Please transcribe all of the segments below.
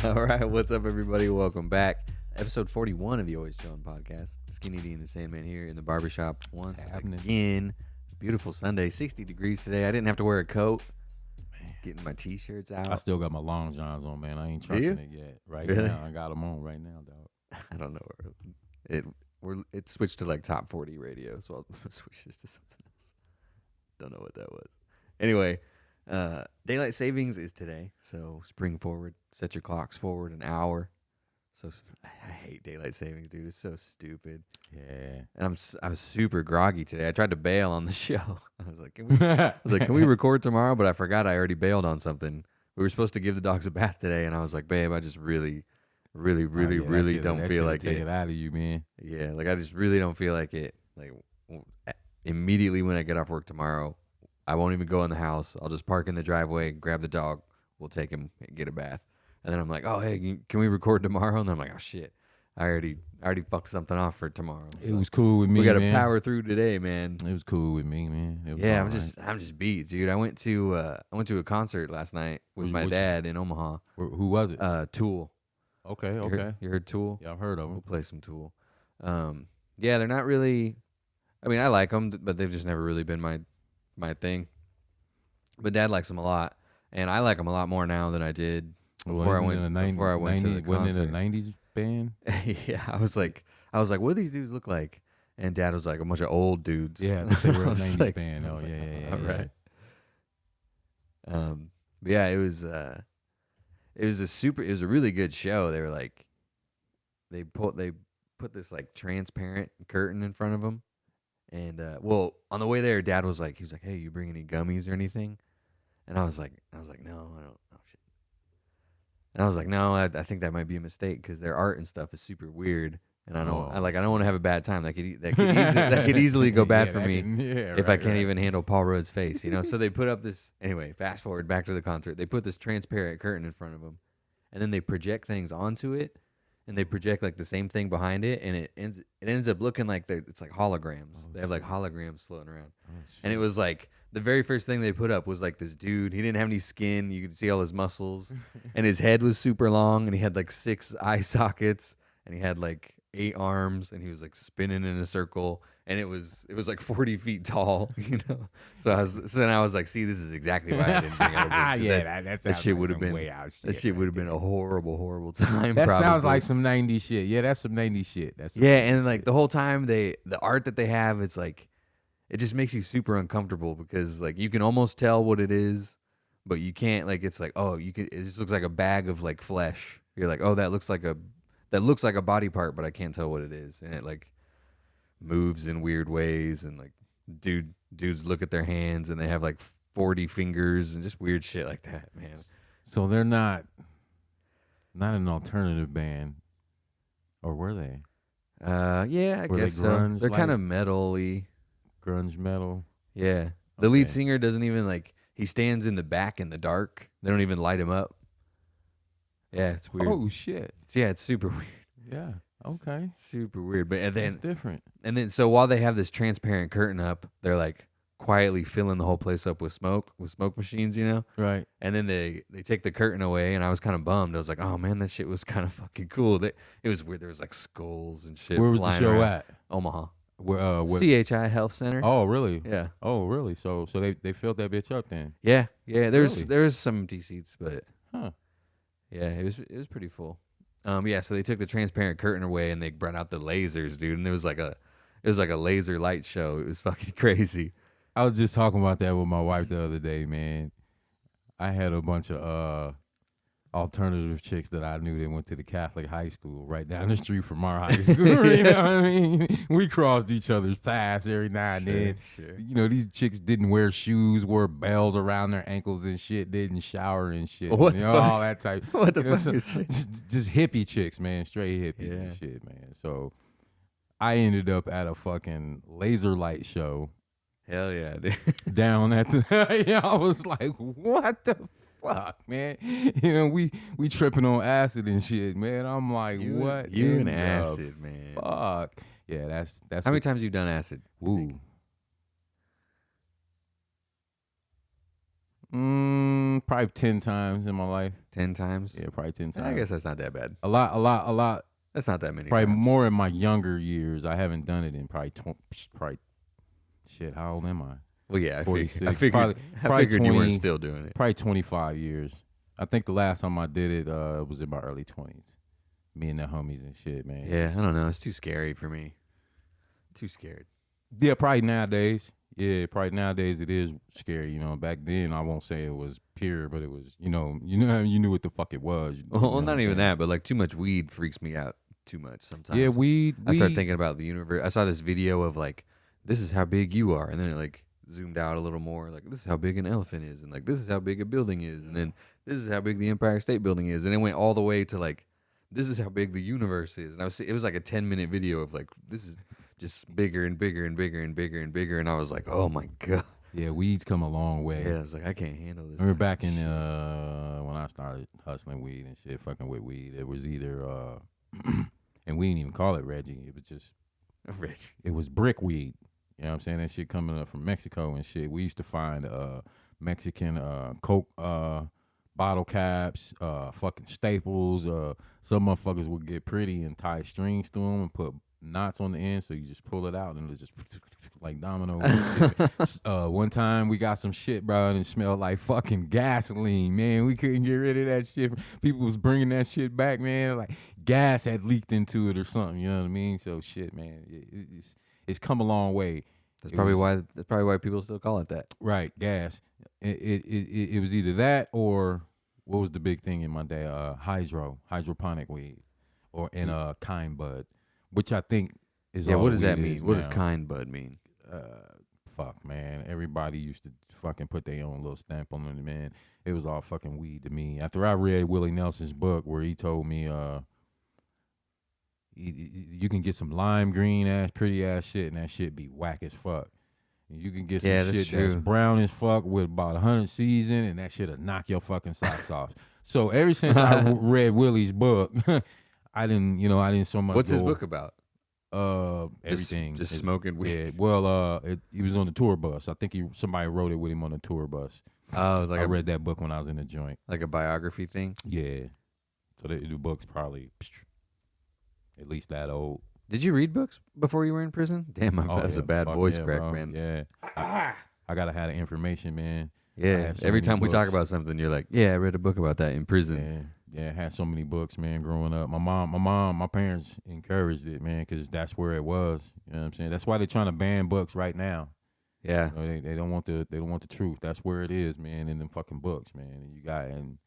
All right, what's up, everybody? Welcome back. Episode 41 of the Always Chillin' podcast. Skinny D and the Sandman here in the barbershop once again. Beautiful Sunday, 60 degrees today. I didn't have to wear a coat. Getting my t-shirts out. I still got my long johns on, man. I ain't trusting it yet. Right now, I got them on right now, dog. I don't know. It switched to like top 40 radio, so I'll switch this to something else. Don't know what that was. Anyway, daylight savings is today, so spring forward. Set your clocks forward an hour. So I hate daylight savings, dude. It's so stupid. Yeah. And I was super groggy today. I tried to bail on the show. I was like, can we record tomorrow? But I forgot I already bailed on something. We were supposed to give the dogs a bath today, and I was like, babe, I just really don't feel like take it out of you, man. Yeah, like I just really don't feel like it. Like immediately when I get off work tomorrow, I won't even go in the house. I'll just park in the driveway, grab the dog. We'll take him and get a bath. And then I'm like, oh, hey, can we record tomorrow? And then I'm like, oh, shit. I already fucked something off for tomorrow. So it was cool with me, we got to power through today, man. It was cool with me, man. Yeah, I'm just beat, dude. I went to a concert last night with my dad in Omaha. Who was it? Tool. Okay. You heard Tool? Yeah, I've heard of them. We'll play some Tool. Yeah, they're not really. I mean, I like them, but they've just never really been my thing. But Dad likes them a lot, and I like them a lot more now than I did before I went to the concert. Wasn't it a 90s band? Yeah, I was like, what do these dudes look like? And Dad was like, a bunch of old dudes. Yeah, I think they were a 90s band. Oh, yeah. All right. But yeah, it was a really good show. They were like, they put this like transparent curtain in front of them, and well, on the way there, Dad was like, hey, you bring any gummies or anything? And I was like, no, I don't. Oh shit. And I was like, no, I think that might be a mistake because their art and stuff is super weird, and I don't want to have a bad time. That could easily go bad for me if I can't even handle Paul Rudd's face, you know. So they put up this anyway. Fast forward back to the concert. They put this transparent curtain in front of them, and then they project things onto it, and they project like the same thing behind it, and it ends up looking like it's like holograms. They have like holograms floating around, and it was like. The very first thing they put up was like this dude. He didn't have any skin. You could see all his muscles. And his head was super long. And he had like 6 eye sockets. And he had like 8 arms. And he was like spinning in a circle. And it was like 40 feet tall, you know? So then I was like, see, this is exactly why I didn't bring out this. Yeah, that shit would have been way out shit. That shit would have been a horrible time. That sounds like some 90s shit. Yeah, that's some 90s shit. And like the whole time the art that they have, it's like, it just makes you super uncomfortable because like you can almost tell what it is, but you can't. Like it's like, oh, it just looks like a bag of like flesh. You're like, oh, that looks like a body part, but I can't tell what it is, and it like moves in weird ways, and like dudes look at their hands and they have like 40 fingers and just weird shit like that, man. So they're not an alternative band, or were they? Yeah, I guess so. They're kind of metal-y. Grunge metal. Yeah. The lead singer doesn't even like, he stands in the back in the dark. They don't even light him up. Yeah, it's weird. Oh, shit. It's super weird. Yeah. Okay. It's super weird. But it's different. And then so while they have this transparent curtain up, they're like quietly filling the whole place up with smoke machines, you know? Right. And then they take the curtain away, and I was kind of bummed. I was like, oh man, that shit was kind of fucking cool. It was weird. There was like skulls and shit. Where was the show at? Omaha. CHI Health Center. Oh, really? Yeah. Oh, really? So they filled that bitch up then? Yeah. There's some empty seats, but yeah, it was pretty full. Yeah. So they took the transparent curtain away and they brought out the lasers, dude, and it was like a laser light show. It was fucking crazy. I was just talking about that with my wife the other day, man. I had a bunch of alternative chicks that I knew that went to the Catholic high school right down the street from our high school. You know what I mean? We crossed each other's paths every now and then. Sure. You know, these chicks didn't wear shoes, wore bells around their ankles and shit, didn't shower and shit. What you the know, fuck? all that type. What the fuck is shit? Just hippie chicks, man. Straight hippies and shit, man. So I ended up at a fucking laser light show. Hell yeah, dude. Down at the yeah, I was like, what the fuck, man? You know, we tripping on acid and shit, man. I'm like, what? You and acid, man. Fuck. Yeah, that's how many times you done acid? Ooh. Probably 10 times in my life. 10 times? Yeah, probably 10 times. I guess that's not that bad. A lot. That's not that many Probably times. more in my younger years. I haven't done it in probably shit. How old am I? Well, yeah, I 46. figured Probably you 20 weren't still doing it. Probably 25 years. I think the last time I did it was in my early 20s. Me and the homies and shit, man. Yeah, I don't know. It's too scary for me. Too scared. Yeah, probably nowadays. Yeah, probably nowadays it is scary. You know, back then I won't say it was pure, but it was. You knew what the fuck it was. Well, not even that, but like too much weed freaks me out too much sometimes. Yeah, weed. I start thinking about the universe. I saw this video of like, this is how big you are, and then it like zoomed out a little more. Like, this is how big an elephant is, and like this is how big a building is, and then this is how big the Empire State Building is, and it went all the way to like, this is how big the universe is. And it was like a 10-minute video of like, this is just bigger and bigger and bigger and bigger and bigger, and I was like, oh my god. Yeah, weed's come a long way. Yeah, I was like, I can't handle this. I remember back in when I started hustling weed and shit, fucking with weed, it was either and we didn't even call it Reggie. It was just Rich. It was brick weed. You know what I'm saying? That shit coming up from Mexico and shit. We used to find Mexican Coke bottle caps, fucking staples. Some motherfuckers would get pretty and tie strings to them and put knots on the end, so you just pull it out and it just like dominoes. One time we got some shit, bro, and it smelled like fucking gasoline, man. We couldn't get rid of that shit. People was bringing that shit back, man. Like gas had leaked into it or something. You know what I mean? So shit, man, it's come a long way. That's probably why people still call it that. Right, gas. It was either that or what was the big thing in my day? Hydroponic weed, and kind bud, which I think is all. What does that weed mean? is What now. does kind bud mean? Fuck, man. Everybody used to fucking put their own little stamp on it, man. It was all fucking weed to me. After I read Willie Nelson's book where he told me you can get some lime green ass, pretty ass shit, and that shit be whack as fuck. And you can get some shit that's brown as fuck with about 100 seeds in it, and that shit'll knock your fucking socks off. So ever since I read Willie's book, I didn't so much. What's his book about? Everything. Just smoking weed. Yeah. Well, he was on the tour bus. I think somebody wrote it with him on the tour bus. Oh, it was like I read that book when I was in the joint. Like a biography thing. Yeah. So the book's probably at least that old. Did you read books before you were in prison? Damn, that was a bad voice crack, bro. man. Yeah. I gotta have the information, man. Yeah. Every time we talk about something, you're like, yeah, I read a book about that in prison. Yeah, I had so many books, man, growing up. My parents encouraged it, man, because that's where it was. You know what I'm saying? That's why they're trying to ban books right now. Yeah. You know, they don't want the truth. That's where it is, man, in them fucking books, man. And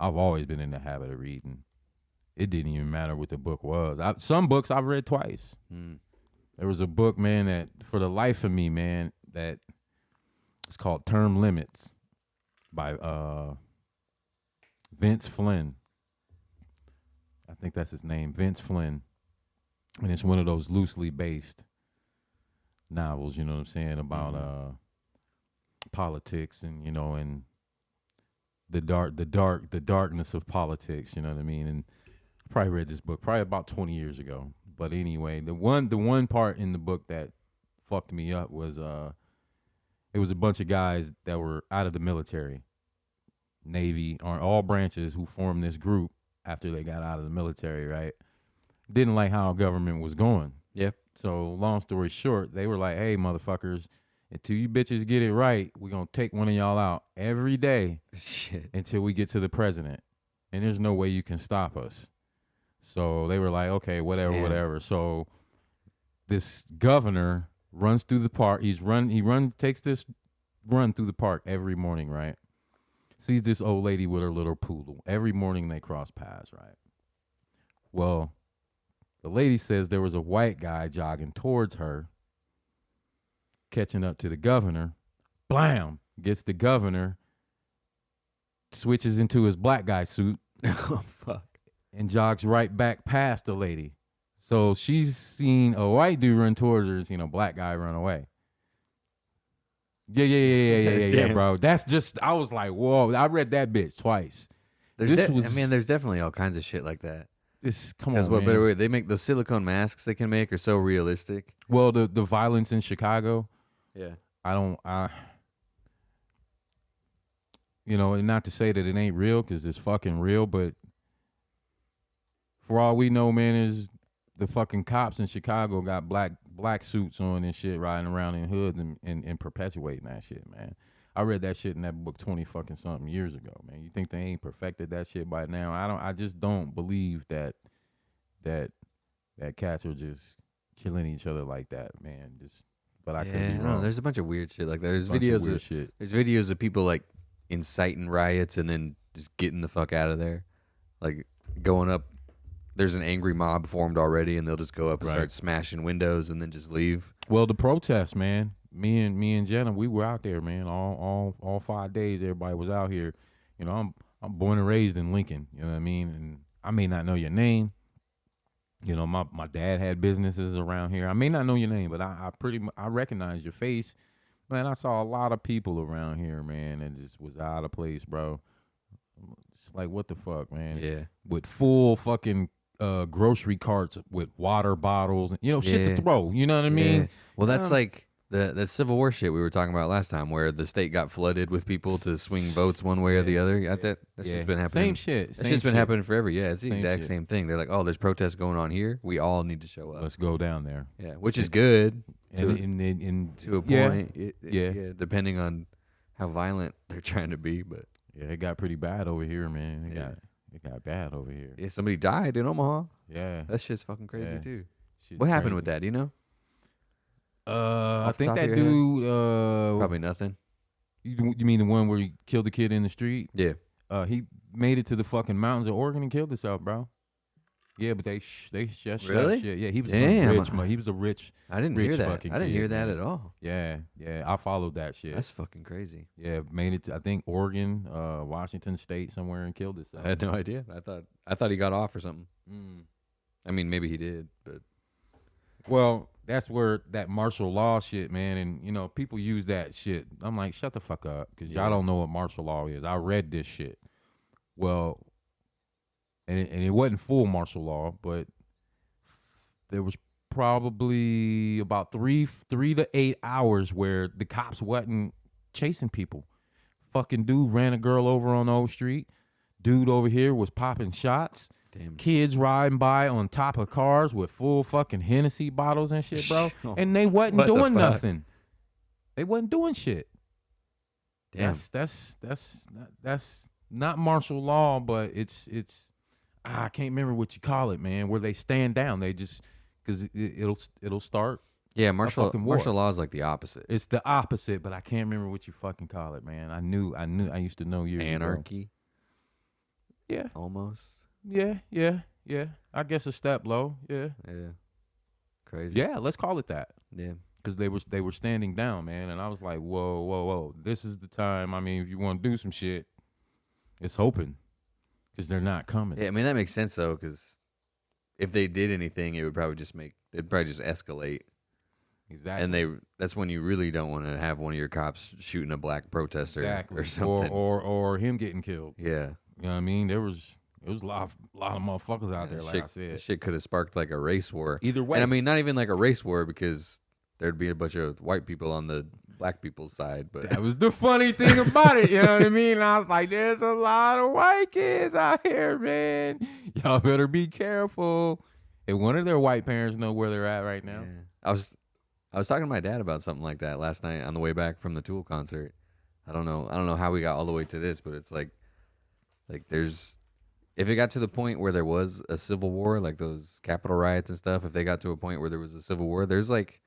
I've always been in the habit of reading. It didn't even matter what the book was. Some books I've read twice. There was a book, man, that for the life of me, man, that it's called Term Limits by Vince Flynn. I think that's his name, Vince Flynn. And it's one of those loosely based novels, you know what I'm saying, about politics and, you know, and the darkness of politics, you know what I mean? And I probably read this book probably about 20 years ago. But anyway, the one part in the book that fucked me up was it was a bunch of guys that were out of the military, Navy, or all branches, who formed this group after they got out of the military, right? Didn't like how government was going. Yeah. So long story short, they were like, hey, motherfuckers, until you bitches get it right, we're going to take one of y'all out every day until we get to the president. And there's no way you can stop us. So they were like, okay, whatever. So this governor runs through the park. He takes this run through the park every morning, right? Sees this old lady with her little poodle. Every morning they cross paths, right? Well, the lady says there was a white guy jogging towards her, catching up to the governor. Blam! Gets the governor, switches into his black guy suit. Oh, fuck. And jogs right back past the lady. So she's seen a white dude run towards her and seen a black guy run away. Yeah, bro. That's just, I was like, whoa. I read that bitch twice. There's definitely all kinds of shit like that. Come on, man. But they make those silicone masks they can make are so realistic. Well, the violence in Chicago. Yeah. and not to say that it ain't real, because it's fucking real, but for all we know, man, is the fucking cops in Chicago got black suits on and shit, riding around in hoods and perpetuating that shit, man. I read that shit in that book 20 fucking something years ago, man. You think they ain't perfected that shit by now? I just don't believe that cats are just killing each other like that, man. But I could be I don't know. wrong. There's a bunch of weird shit like that. There's Bunch videos weird shit. There's videos of people like inciting riots and then just getting the fuck out of there, like going up. There's an angry mob formed already, and they'll just go up and start smashing windows and then just leave. Well, the protests, man. Me and Jenna, we were out there, man. All 5 days, everybody was out here. I'm born and raised in Lincoln. You know what I mean? And I may not know your name. My dad had businesses around here. I may not know your name, but I recognize your face. Man, I saw a lot of people around here, man, and just was out of place, bro. It's like, what the fuck, man? Yeah. With full fucking grocery carts with water bottles and shit to throw. You know what I mean? Yeah. Well, that's like the Civil War shit we were talking about last time, where the state got flooded with people to swing votes one way or the other. That shit's been happening. Same shit. That shit's been happening forever. Yeah, it's the exact shit. same thing. They're like, oh, there's protests going on here. We all need to show up. Let's go down there. Yeah, which is good To a point. Yeah, depending on how violent they're trying to be, but it got pretty bad over here, man. It got bad over here. yeah, somebody died in Omaha. Yeah, That shit's fucking crazy too. shit's What happened crazy. with that? Do you know? I Off the think top that of your dude. Probably nothing. You mean the one where he killed the kid in the street? Yeah. He made it to the fucking mountains of Oregon and killed himself, bro. Yeah, but they just Really? shot shit. Yeah, he was Damn. rich. He was a rich. I didn't Rich hear that. fucking I didn't kid, hear that man. at all. Yeah. I followed that shit. That's fucking crazy. Yeah, made it to, I think, Oregon, Washington State, somewhere, and killed himself. I had no idea. I thought he got off or something. Mm. I mean, maybe he did, but Well, that's where that martial law shit, man, and people use that shit. I'm like, shut the fuck up, because y'all don't know what martial law is. I read this shit. Well, and it wasn't full martial law, but there was probably about three to 8 hours where the cops wasn't chasing people. Fucking dude ran a girl over on Old Street. Dude over here was popping shots. damn. Kids riding by on top of cars with full fucking Hennessy bottles and shit, bro. And they wasn't What the doing fuck? nothing. They wasn't doing shit. Damn. That's not martial law, but it's I can't remember what you call it, man. Where they stand down, they just because it'll start. Yeah, fucking war. martial law is like the opposite. It's the opposite, but I can't remember what you fucking call it, man. I used to know years ago. Anarchy, Yeah, almost. yeah. I guess a step low. Yeah. Crazy. Yeah, let's call it that. Yeah. Because they were standing down, man, and I was like, whoa, this is the time. I mean, if you want to do some shit, it's hoping, because they're not coming. Yeah, I mean that makes sense though, because if they did anything, it would probably they'd probably just escalate. Exactly. And that's when you really don't want to have one of your cops shooting a black protester or something. Or him getting killed. Yeah. You know what I mean? There was a lot of motherfuckers out there, like I said. This shit could have sparked like a race war. Either way. And I mean, not even like a race war, because there'd be a bunch of white people on the black people's side. But that was the funny thing about it, you know what I mean? And I was like, there's a lot of white kids out here, man. Y'all better be careful. And one of their white parents know where they're at right now. Yeah. I was talking to my dad about something like that last night on the way back from the Tool concert. I don't know how we got all the way to this, but it's like if it got to the point where there was a civil war, like those Capitol riots and stuff, if they got to a point where there was a civil war, there's like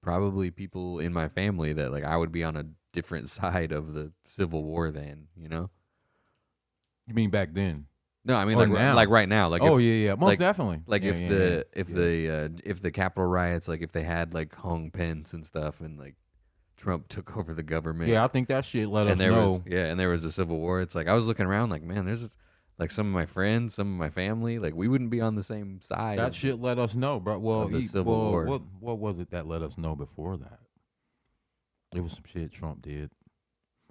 probably people in my family that like I would be on a different side of the Civil War then, you know? You mean back then? No, I mean now. like right now. Like Most like, definitely. Like Yeah, if the Capitol riots, like if they had like hung Pence and stuff, and like Trump took over the government. Yeah, I think that shit let us and know. there was a civil war. It's like I was looking around like, man, there's like some of my friends, some of my family, like we wouldn't be on the same side. That shit let us know, bro. Well, the Civil War. What was it that let us know before that? It was some shit Trump did.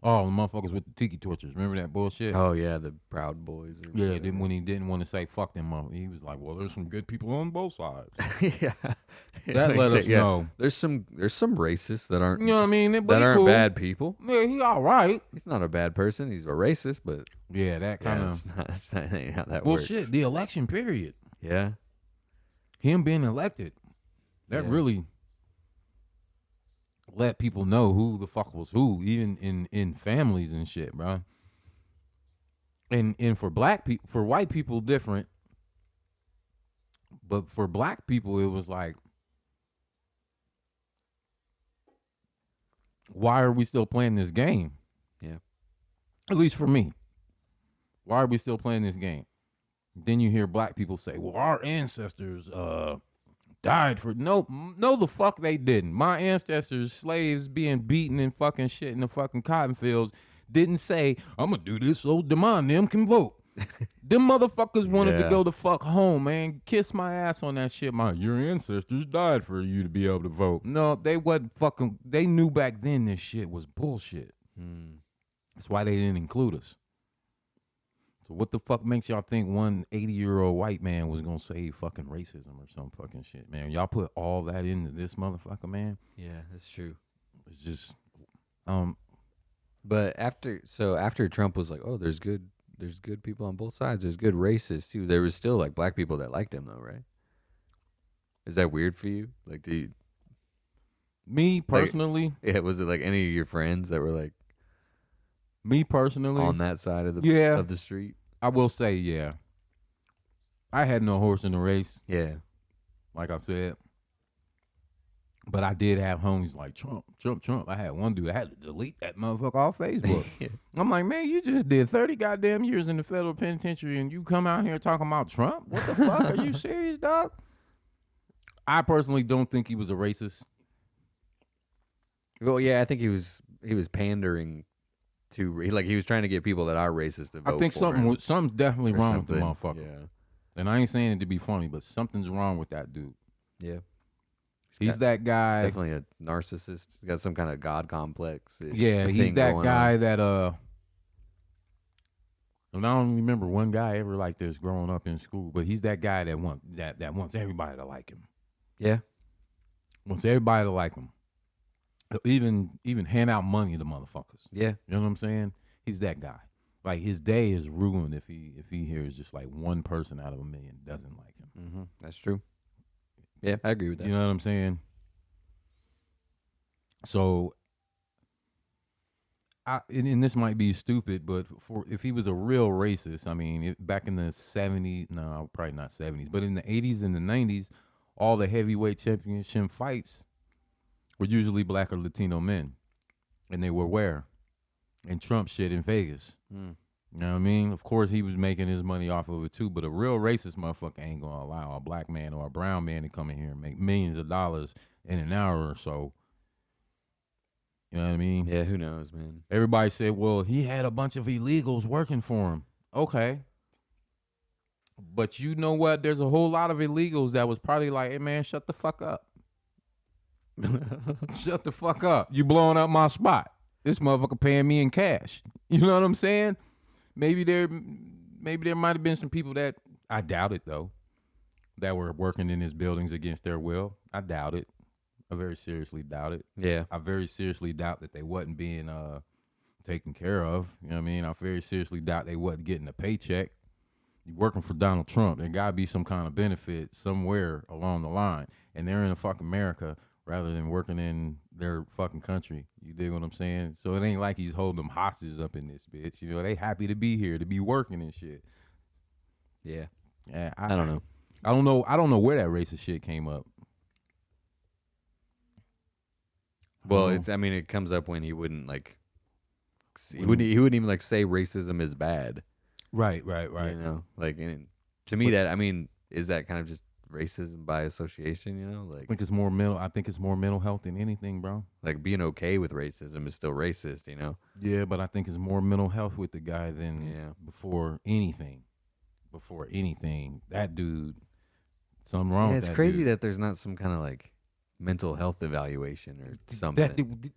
Oh, the motherfuckers with the tiki torches. Remember that bullshit? Oh yeah, the Proud Boys. Or yeah. whatever. Then when he didn't want to say fuck them, he was like, "Well, there's some good people on both sides." yeah, That Like let say, us know. There's some racists that aren't You know what I mean? But that he aren't cool. bad people. Yeah, he all right. He's not a bad person. He's a racist, but Yeah, that kind of. that's not ain't how that Well, works. shit, the election period. Yeah. Him being elected. That Yeah. really let people know who the fuck was who, even in families and shit, bro. And for black people, for white people, different. But for black people, it was like, why are we still playing this game? Yeah. At least for me. Why are we still playing this game? Then you hear black people say, well, our ancestors died for no the fuck they didn't. My ancestors, slaves being beaten and fucking shit in the fucking cotton fields, didn't say, I'm gonna do this so them can vote. Them motherfuckers wanted to go the fuck home, man. Kiss my ass on that shit. Your ancestors died for you to be able to vote. No, they wasn't fucking. They knew back then this shit was bullshit. That's why they didn't include us. So what the fuck makes y'all think one 80-year-old white man was gonna save fucking racism or some fucking shit, man? Y'all put all that into this motherfucker, man. Yeah, that's true. It's just, But after Trump was like, oh, there's good people on both sides. There's good racists too. There was still like black people that liked him though, right? Is that weird for you? Like, me personally, was it like any of your friends that were like me personally on that side of the street? I will say, yeah. I had no horse in the race, Yeah. like I said. But I did have homies like Trump. I had one dude, I had to delete that motherfucker off Facebook. I'm like, man, you just did 30 goddamn years in the federal penitentiary and you come out here talking about Trump? What the fuck? Are you serious, dog? I personally don't think he was a racist. Well, yeah, I think he was pandering to he was trying to get people that are racist to vote. I think for him something's definitely or wrong with the something. motherfucker. Yeah. And I ain't saying it to be funny, but something's wrong with that dude. Yeah. He's that guy. Definitely a narcissist. He's got some kind of god complex. Yeah, he's that guy that and I don't remember one guy ever like this growing up in school, but he's that guy that wants everybody to like him. Yeah. Wants everybody to like him. Even hand out money to motherfuckers. Yeah. You know what I'm saying? He's that guy. Like his day is ruined if he hears just like one person out of a million doesn't like him. Mm-hmm. That's true. Yeah, I agree with that. You know what I'm saying? So, and this might be stupid, but if he was a real racist, I mean, back in the 70s, no, probably not 70s, but in the 80s and the 90s, all the heavyweight championship fights were usually black or Latino men. And they were where? In Trump shit in Vegas. You know what I mean? Of course, he was making his money off of it too, but a real racist motherfucker ain't going to allow a black man or a brown man to come in here and make millions of dollars in an hour or so. You know what I mean? Yeah, who knows, man? Everybody said, well, he had a bunch of illegals working for him. Okay. But you know what? There's a whole lot of illegals that was probably like, hey, man, shut the fuck up. Shut the fuck up. You blowing up my spot. This motherfucker paying me in cash. You know what I'm saying? Maybe there might have been some people that, I doubt it though, that were working in his buildings against their will. I doubt it. I very seriously doubt it. Yeah. I very seriously doubt that they wasn't being taken care of. You know what I mean? I very seriously doubt they wasn't getting a paycheck. You working for Donald Trump. There gotta be some kind of benefit somewhere along the line. And they're in a fucking America rather than working in their fucking country. You dig what I'm saying? So it ain't like he's holding them hostages up in this bitch. You know, they happy to be here, to be working and shit. Yeah. Yeah, I don't know. I don't know where that racist shit came up. Well, it comes up when he wouldn't like he wouldn't even like say racism is bad. Right. You know, like, and to me is that kind of just racism by association, you know? Like, I think it's more mental health than anything, bro. Like being okay with racism is still racist, you know? Yeah, but I think it's more mental health with the guy than before anything. Before anything. That dude, something wrong with that. It's crazy dude. that there's not some kind of like mental health evaluation or something.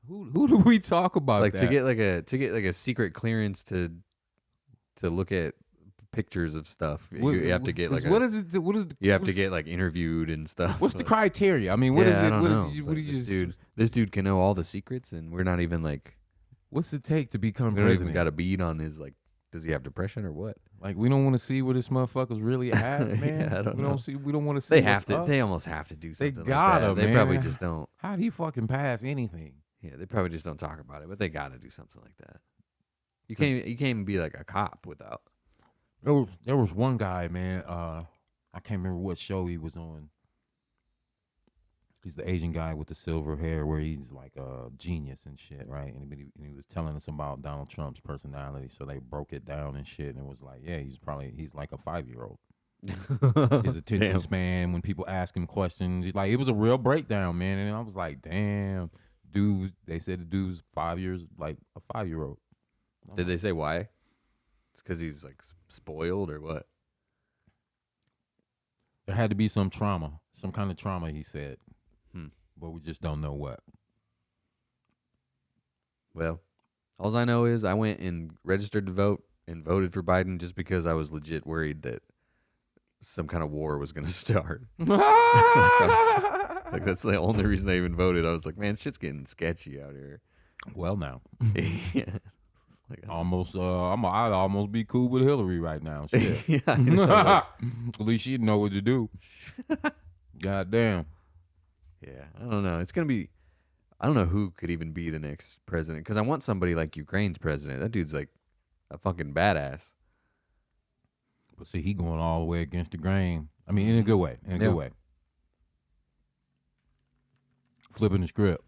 Who do we talk about? Like that? to get like a secret clearance to look at pictures of stuff. You have to get like what is it? What is you have to get like interviewed and stuff. What's the criteria? I mean, what is I it? don't What know, is but what do you just? this dude can know all the secrets, and we're not even like What's it take to become we don't even president? got a bead on his like. Does he have depression or what? Like we don't want to see where this motherfucker's really at, man. I don't know. We don't want to see. They have what's to. up. They almost have to do something. gotta, like that. They man. probably just don't. How do you fucking pass anything? Yeah, they probably just don't talk about it, but they got to do something like that. You can't. You can't even be like a cop without. There was one guy, man. I can't remember what show he was on. He's the Asian guy with the silver hair, where he's like a genius and shit, right? And he was telling us about Donald Trump's personality, so they broke it down and shit, and it was like, yeah, he's like a 5-year-old. His attention span when people ask him questions, like it was a real breakdown, man. And I was like, damn, dude. They said the dude's 5 years, like a 5-year-old. Did they say why? It's because he's like spoiled or what? There had to be some trauma, some kind of trauma, he said. But we just don't know what. Well, all I know is I went and registered to vote and voted for Biden just because I was legit worried that some kind of war was going to start. Like that's the only reason I even voted. I was like, man, shit's getting sketchy out here. Well, now. Yeah. Like, I'd almost be cool with Hillary right now. Shit. yeah, I know, like, at least she'd know what to do. God damn. yeah, I don't know. It's going to be, I don't know who could even be the next president because I want somebody like Ukraine's president. That dude's like a fucking badass. But see, he going all the way against the grain. I mean, in a good way. In a good way. Flipping the script.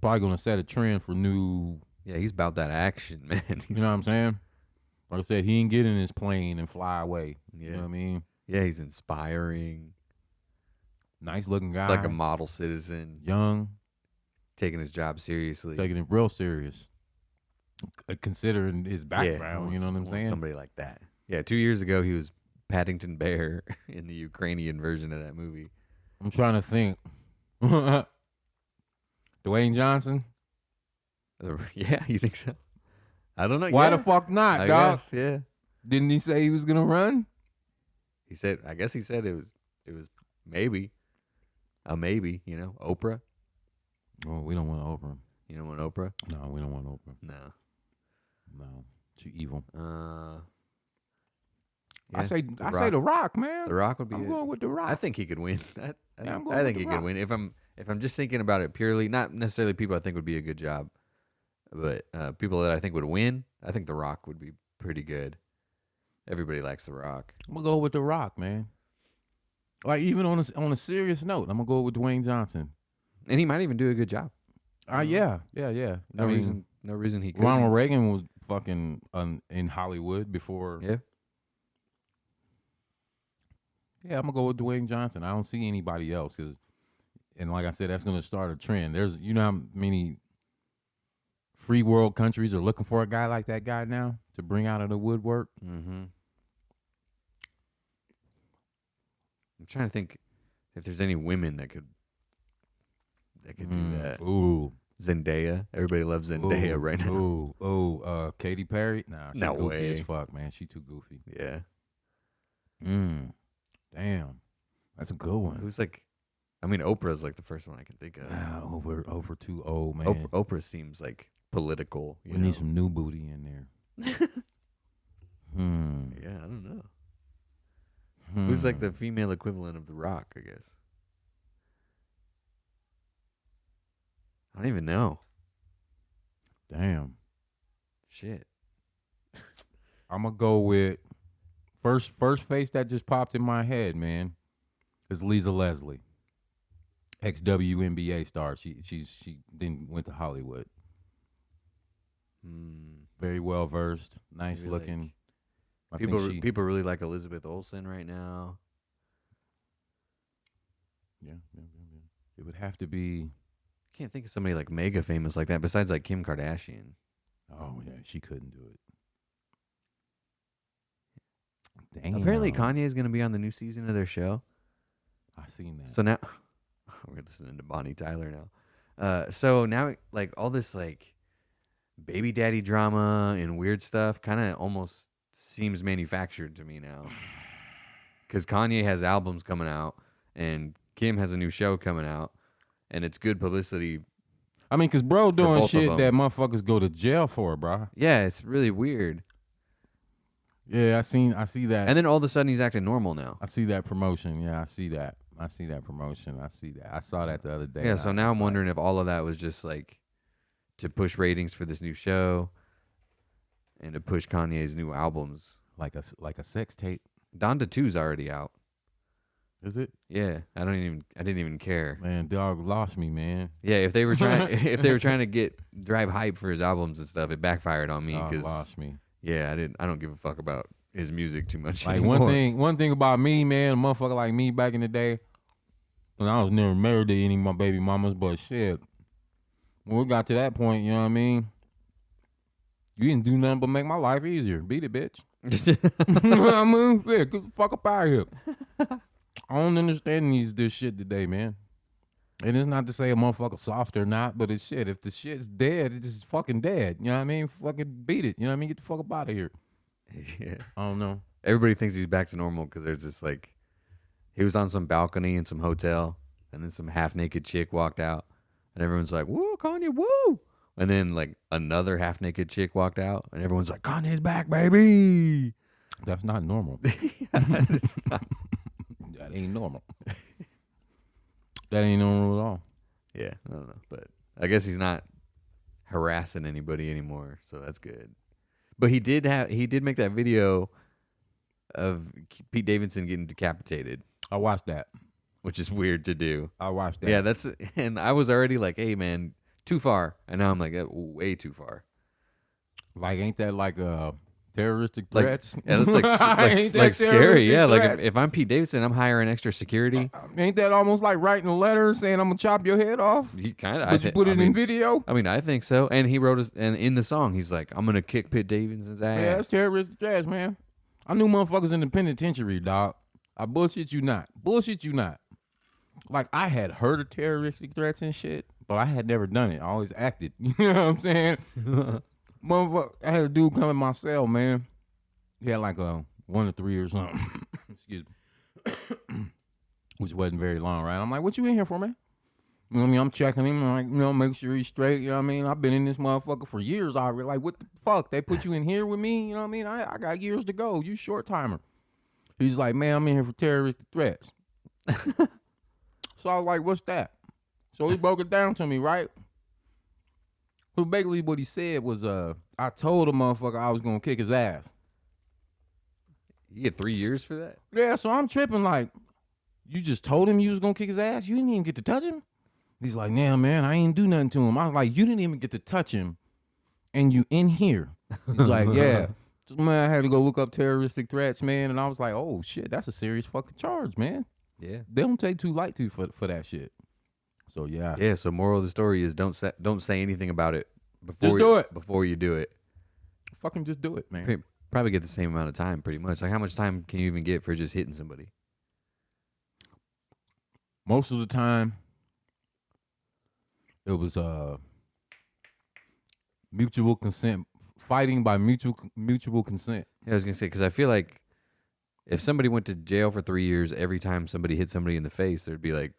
Probably going to set a trend for new. Yeah, he's about that action, man. You know what I'm saying? Like I said, he ain't get in his plane and fly away. Yeah. You know what I mean? Yeah, he's inspiring. Nice looking guy. Like a model citizen. Young. Taking his job seriously. Taking it real serious. Considering his background, you know what I'm saying? Somebody like that. Yeah, 2 years ago he was Paddington Bear in the Ukrainian version of that movie. I'm trying to think. Dwayne Johnson? Yeah, you think so? I don't know. Why yeah. the fuck not, I dog? guess, yeah. Didn't he say he was gonna run? He said. I guess he said it was maybe a maybe. You know, Oprah. Oh, we don't want Oprah. You don't want Oprah? No, we don't want Oprah. No. No, she evil. Yeah, I say The Rock, man. The Rock would be. I'm going with The Rock. I think he could win. I I'm going think with he The could Rock. win. If I'm just thinking about it purely, not necessarily people I think would be a good job, but people that I think would win, I think The Rock would be pretty good. Everybody likes The Rock. I'm gonna go with The Rock, man. Like even on a serious note, I'm gonna go with Dwayne Johnson. And he might even do a good job. Yeah. No reason he couldn't. Ronald Reagan was fucking in Hollywood before. Yeah. Yeah, I'm gonna go with Dwayne Johnson. I don't see anybody else and like I said, that's gonna start a trend. There's, you know how many free world countries are looking for a guy like that guy now to bring out of the woodwork. Mm-hmm. I'm trying to think if there's any women that could do that. Ooh, Zendaya. Everybody loves Zendaya right now. Katy Perry. Nah, she No goofy way. as fuck, man. She too goofy. Yeah. Damn, that's a good one. Who's like? I mean, Oprah's like the first one I can think of. Over too old, man. Oprah seems like political. We need some new booty in there. Yeah, I don't know. Who's like the female equivalent of The Rock, I guess? I don't even know. Damn. Shit. I'm gonna go with first face that just popped in my head, man, is Lisa Leslie, ex WNBA star. She then went to Hollywood. Very well versed, nice Maybe looking. People really like Elizabeth Olsen right now. Yeah. It would have to be. Can't think of somebody like mega famous like that besides like Kim Kardashian. Oh yeah, she couldn't do it. Damn. Apparently Kanye is going to be on the new season of their show. I seen that. So now we're listening to Bonnie Tyler now. So now like all this like baby daddy drama and weird stuff kind of almost seems manufactured to me now. Because Kanye has albums coming out, and Kim has a new show coming out, and it's good publicity. I mean, because bro doing both of shit them. that motherfuckers go to jail for, bro. Yeah, it's really weird. Yeah, I see that. And then all of a sudden he's acting normal now. I see that promotion. Yeah, I see that. I see that promotion. I see that. I saw that the other day. Yeah, so now I'm wondering if all of that was just like to push ratings for this new show and to push Kanye's new albums. like a sex tape. Donda 2's already out. Is it? Yeah, I didn't even care. Man, dog lost me, man. Yeah, if they were trying to drive hype for his albums and stuff, it backfired on me Dog because lost me. yeah, I don't give a fuck about his music too much Like anymore. one thing about me, man, a motherfucker like me back in the day, and I was never married to any of my baby mamas, but shit, when we got to that point, you know what I mean? You didn't do nothing but make my life easier. Beat it, bitch. You know what I mean? Shit, get the fuck up out of here. I don't understand this shit today, man. And it's not to say a motherfucker soft or not, but it's shit. If the shit's dead, it's just fucking dead. You know what I mean? Fucking beat it. You know what I mean? Get the fuck up out of here. Yeah. I don't know. Everybody thinks he's back to normal because there's this like, he was on some balcony in some hotel, and then some half naked chick walked out, and everyone's like, "Woo, Kanye, woo!" And then like another half naked chick walked out, and everyone's like, "Kanye's back, baby." That's not normal. It's not- That ain't normal. That ain't normal at all. yeah, I don't know, but I guess he's not harassing anybody anymore, so that's good. But he did make that video of Pete Davidson getting decapitated, I watched that. which is weird to do. I watched that. Yeah, and I was already like, hey man, too far. And now I'm like, way too far. Like, ain't that like terroristic Like, threats? yeah, that's like Ain't that like scary. terroristic Yeah, like threats? if I'm Pete Davidson, I'm hiring extra security. Ain't that almost like writing a letter saying I'm gonna chop your head off? He kind of. But you put it in video? I mean, I think so. And he wrote and in the song, he's like, I'm gonna kick Pete Davidson's ass. Yeah, that's terroristic threats, man. I knew motherfuckers in the penitentiary, dog. I bullshit you not. Bullshit you not. Like, I had heard of terroristic threats and shit, but I had never done it. I always acted. You know what I'm saying? Motherfucker, I had a dude come in my cell, man. He had like a 1 to 3 or something. Excuse me. Which wasn't very long, right? I'm like, what you in here for, man? You know what I mean? I'm checking him, like, you know, make sure he's straight. You know what I mean? I've been in this motherfucker for years already. Like, what the fuck? They put you in here with me? You know what I mean? I got years to go. You short timer. He's like, man, I'm in here for terroristic threats. So I was like, what's that? So he broke it down to me, right? So basically what he said was, I told a motherfucker I was going to kick his ass. You get 3 years for that? Yeah, so I'm tripping like, you just told him you was going to kick his ass? You didn't even get to touch him? He's like, nah, man, I ain't do nothing to him. I was like, you didn't even get to touch him, and you in here. He's like, yeah. So, man, I had to go look up terroristic threats, man, and I was like, oh, shit, that's a serious fucking charge, man. Yeah. They don't take too light to for that shit. So, yeah. Yeah. So moral of the story is don't say anything about it before Just do it. before you do it. Fucking just do it, man. Probably get the same amount of time, pretty much. Like, how much time can you even get for just hitting somebody? Most of the time, it was mutual consent, fighting by mutual consent. Yeah, I was gonna say, because I feel like if somebody went to jail for 3 years, every time somebody hit somebody in the face, there'd be like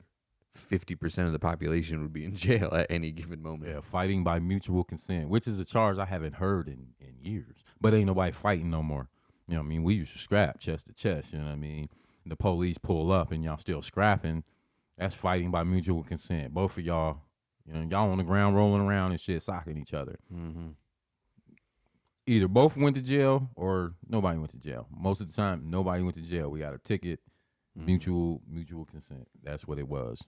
50% of the population would be in jail at any given moment. Yeah, fighting by mutual consent, which is a charge I haven't heard in years. But ain't nobody fighting no more. You know what I mean? We used to scrap chest to chest, you know what I mean? The police pull up and y'all still scrapping. That's fighting by mutual consent. Both of y'all, you know, y'all on the ground rolling around and shit, socking each other. Mm-hmm. Either both went to jail or nobody went to jail. Most of the time, nobody went to jail. We got a ticket, mutual consent. That's what it was.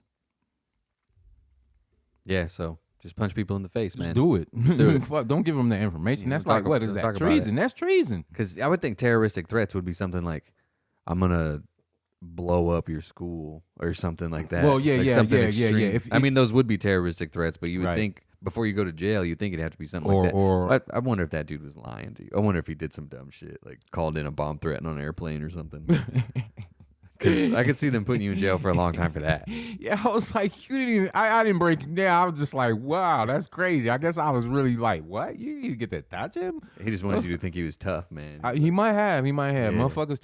Yeah, so just punch people in the face, Just man. do it. Do it. Fuck, don't give them the information. Yeah, That's don't like, talk- what is don't that? talk about Treason. That's treason. Because I would think terroristic threats would be something like, I'm gonna blow up your school or something like that. Well, yeah, like yeah, something yeah, yeah, extreme. yeah. I mean, those would be terroristic threats, but you would Right. think before you go to jail, you'd think it'd have to be something like that. Or I wonder if that dude was lying to you. I wonder if he did some dumb shit, like called in a bomb threat on an airplane or something. Because I could see them putting you in jail for a long time for that. Yeah, I was like, you didn't even. I didn't break it down. I was just like, wow, that's crazy. I guess I was really like, what? You didn't even get to touch him? He just wanted you to think he was tough, man. He might have. Yeah. Motherfuckers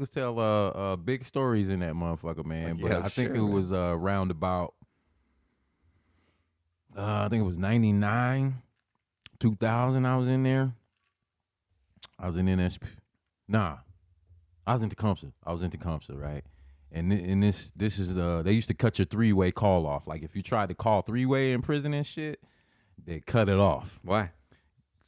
tell big stories in that motherfucker, man. Like, but yeah, I think sure, it man. was around about. I think it was 99, 2000. I was in there. I was in NSP. Nah, I was in Tecumseh. Right? And this is they used to cut your 3-way call off. Like if you tried to call 3-way in prison and shit, they cut it off. Why?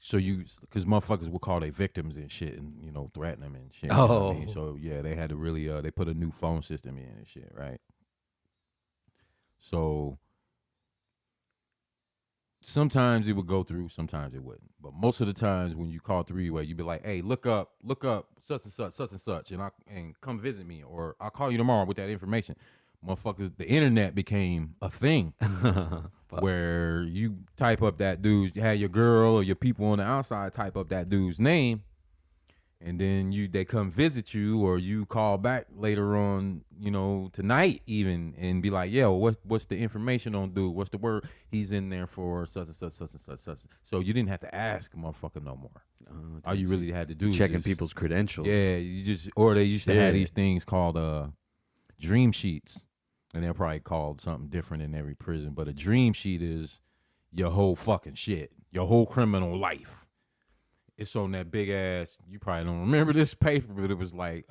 So because motherfuckers would call their victims and shit and, threaten them and shit. You Oh. know what I mean? So yeah, they had to really, they put a new phone system in and shit, right? So sometimes it would go through, sometimes it wouldn't. But most of the times when you call 3-way, you'd be like, hey, look up such and such, and come visit me, or I'll call you tomorrow with that information. Motherfuckers, the internet became a thing. Where you type up that dude, you had your girl or your people on the outside type up that dude's name, and then they come visit you, or you call back later on, tonight even, and be like, yo, what's the information on dude? What's the word? He's in there for such and such, such and such, such. So you didn't have to ask motherfucker no more. All you really had to do checking is people's credentials. Yeah, or they used to have these things called dream sheets. And they're probably called something different in every prison. But a dream sheet is your whole fucking shit, your whole criminal life. It's on that big ass. You probably don't remember this paper, but it was like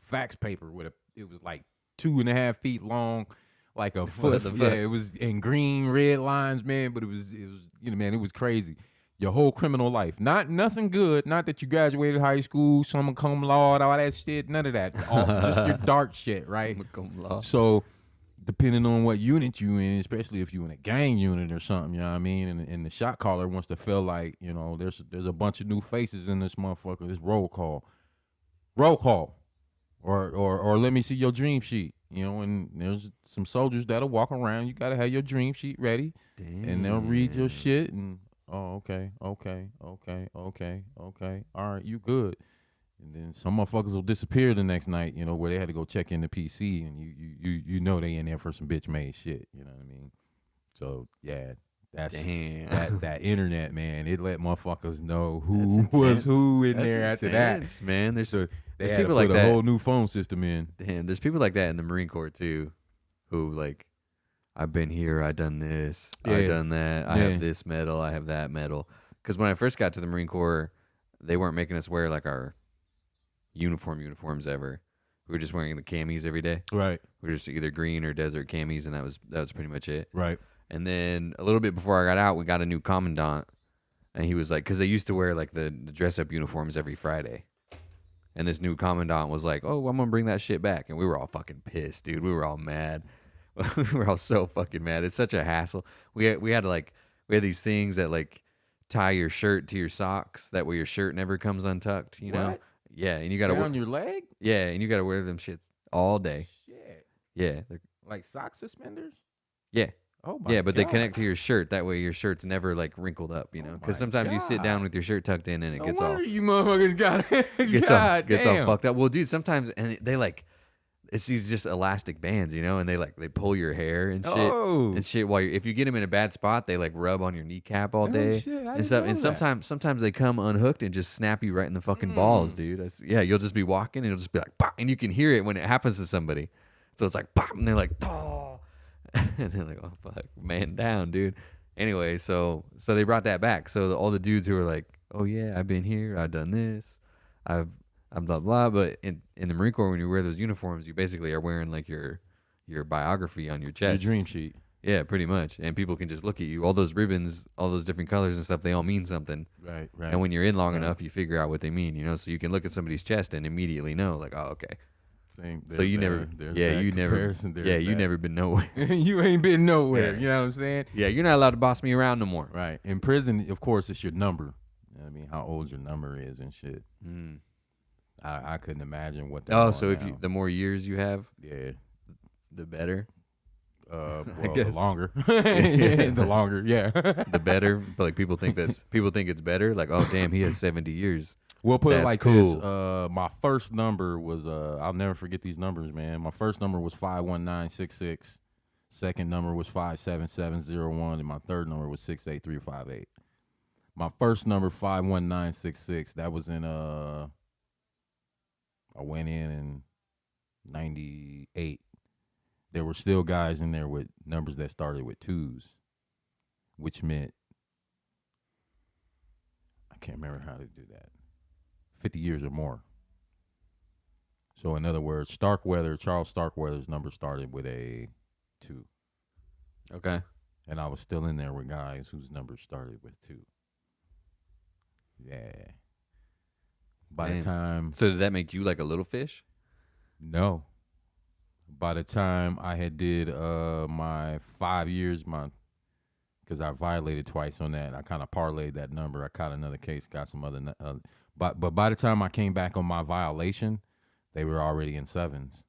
fax paper it was like 2.5 feet long, like a foot. Yeah, it was in green, red lines, man. But it was man, it was crazy. Your whole criminal life, nothing good. Not that you graduated high school, summa cum laude, all that shit. None of that. Just your dark shit, right? So, depending on what unit you in, especially if you in a gang unit or something, you know what I mean. And the shot caller wants to feel like there's a bunch of new faces in this motherfucker. This roll call, or let me see your dream sheet. And there's some soldiers that'll walk around. You gotta have your dream sheet ready, and they'll read your shit and. Oh, okay. All right, you good. And then some motherfuckers will disappear the next night, where they had to go check in the PC, and they in there for some bitch made shit. You know what I mean? So yeah, that's that internet, man. It let motherfuckers know who was who in there after that. Man, there's they had people to put like a that. whole new phone system in. Damn, there's people like that in the Marine Corps too, who like. I've been here, I done this, I done that, I have this medal, I have that medal. Because when I first got to the Marine Corps, they weren't making us wear like our uniforms ever. We were just wearing the camis every day. Right. We were just either green or desert camis, and that was pretty much it. Right. And then a little bit before I got out, we got a new commandant, and he was like, because they used to wear like the dress up uniforms every Friday. And this new commandant was like, oh, I'm gonna bring that shit back, and we were all fucking pissed, dude. We were all mad. We were all so fucking mad. It's such a hassle. We had these things that like tie your shirt to your socks. That way your shirt never comes untucked. Know? Yeah, and you gotta on your leg. Yeah, and you gotta wear them shits all day. Shit. Yeah, like sock suspenders. Yeah. Oh my. Yeah, but God. they connect to your shirt. That way your shirt's never like wrinkled up. Because sometimes you sit down with your shirt tucked in and it gets all. You motherfuckers got it. gets all fucked up. Well, dude, sometimes and they like. It's these just elastic bands, and they pull your hair and shit and shit. While if you get them in a bad spot, they like rub on your kneecap all day and stuff. And sometimes they come unhooked and just snap you right in the fucking balls, dude. You'll just be walking and it'll just be like, pop, and you can hear it when it happens to somebody. So it's like, pop, and they're like, oh, and they're like, oh fuck, man down, dude. Anyway, so they brought that back. So all the dudes who were like, oh yeah, I've been here, I've done this, I'm blah blah. But in the Marine Corps, when you wear those uniforms, you basically are wearing like your biography on your chest, your dream sheet. Yeah, pretty much. And people can just look at you. All those ribbons, all those different colors and stuff, they all mean something. Right. And when you're in long enough, you figure out what they mean. So you can look at somebody's chest and immediately know, like, oh, okay. So you never been nowhere. You ain't been nowhere. Yeah. You know what I'm saying? Yeah, you're not allowed to boss me around no more. Right. In prison, of course, it's your number. I mean, how old your number is and shit. I couldn't imagine what. So if the more years you have, the better. The longer, the longer, yeah, the better. But like people think it's better. Like, oh damn, he has 70 years. We'll put it That's like cool. this. My first number was I'll never forget these numbers, man. My first number was 51966. Second number was 57701, and my third number was 68358. My first number 51966. That was in I went in 98. There were still guys in there with numbers that started with 2s, which meant I can't remember how to do that. 50 years or more. So in other words, Charles Starkweather's number started with a 2. Okay. And I was still in there with guys whose numbers started with 2. Yeah. By Damn. the time So did that make you like a little fish? No. By the time I had did my 5 years, because I violated twice on that, I kind of parlayed that number. I caught another case, got some other, but by the time I came back on my violation, they were already in 7s.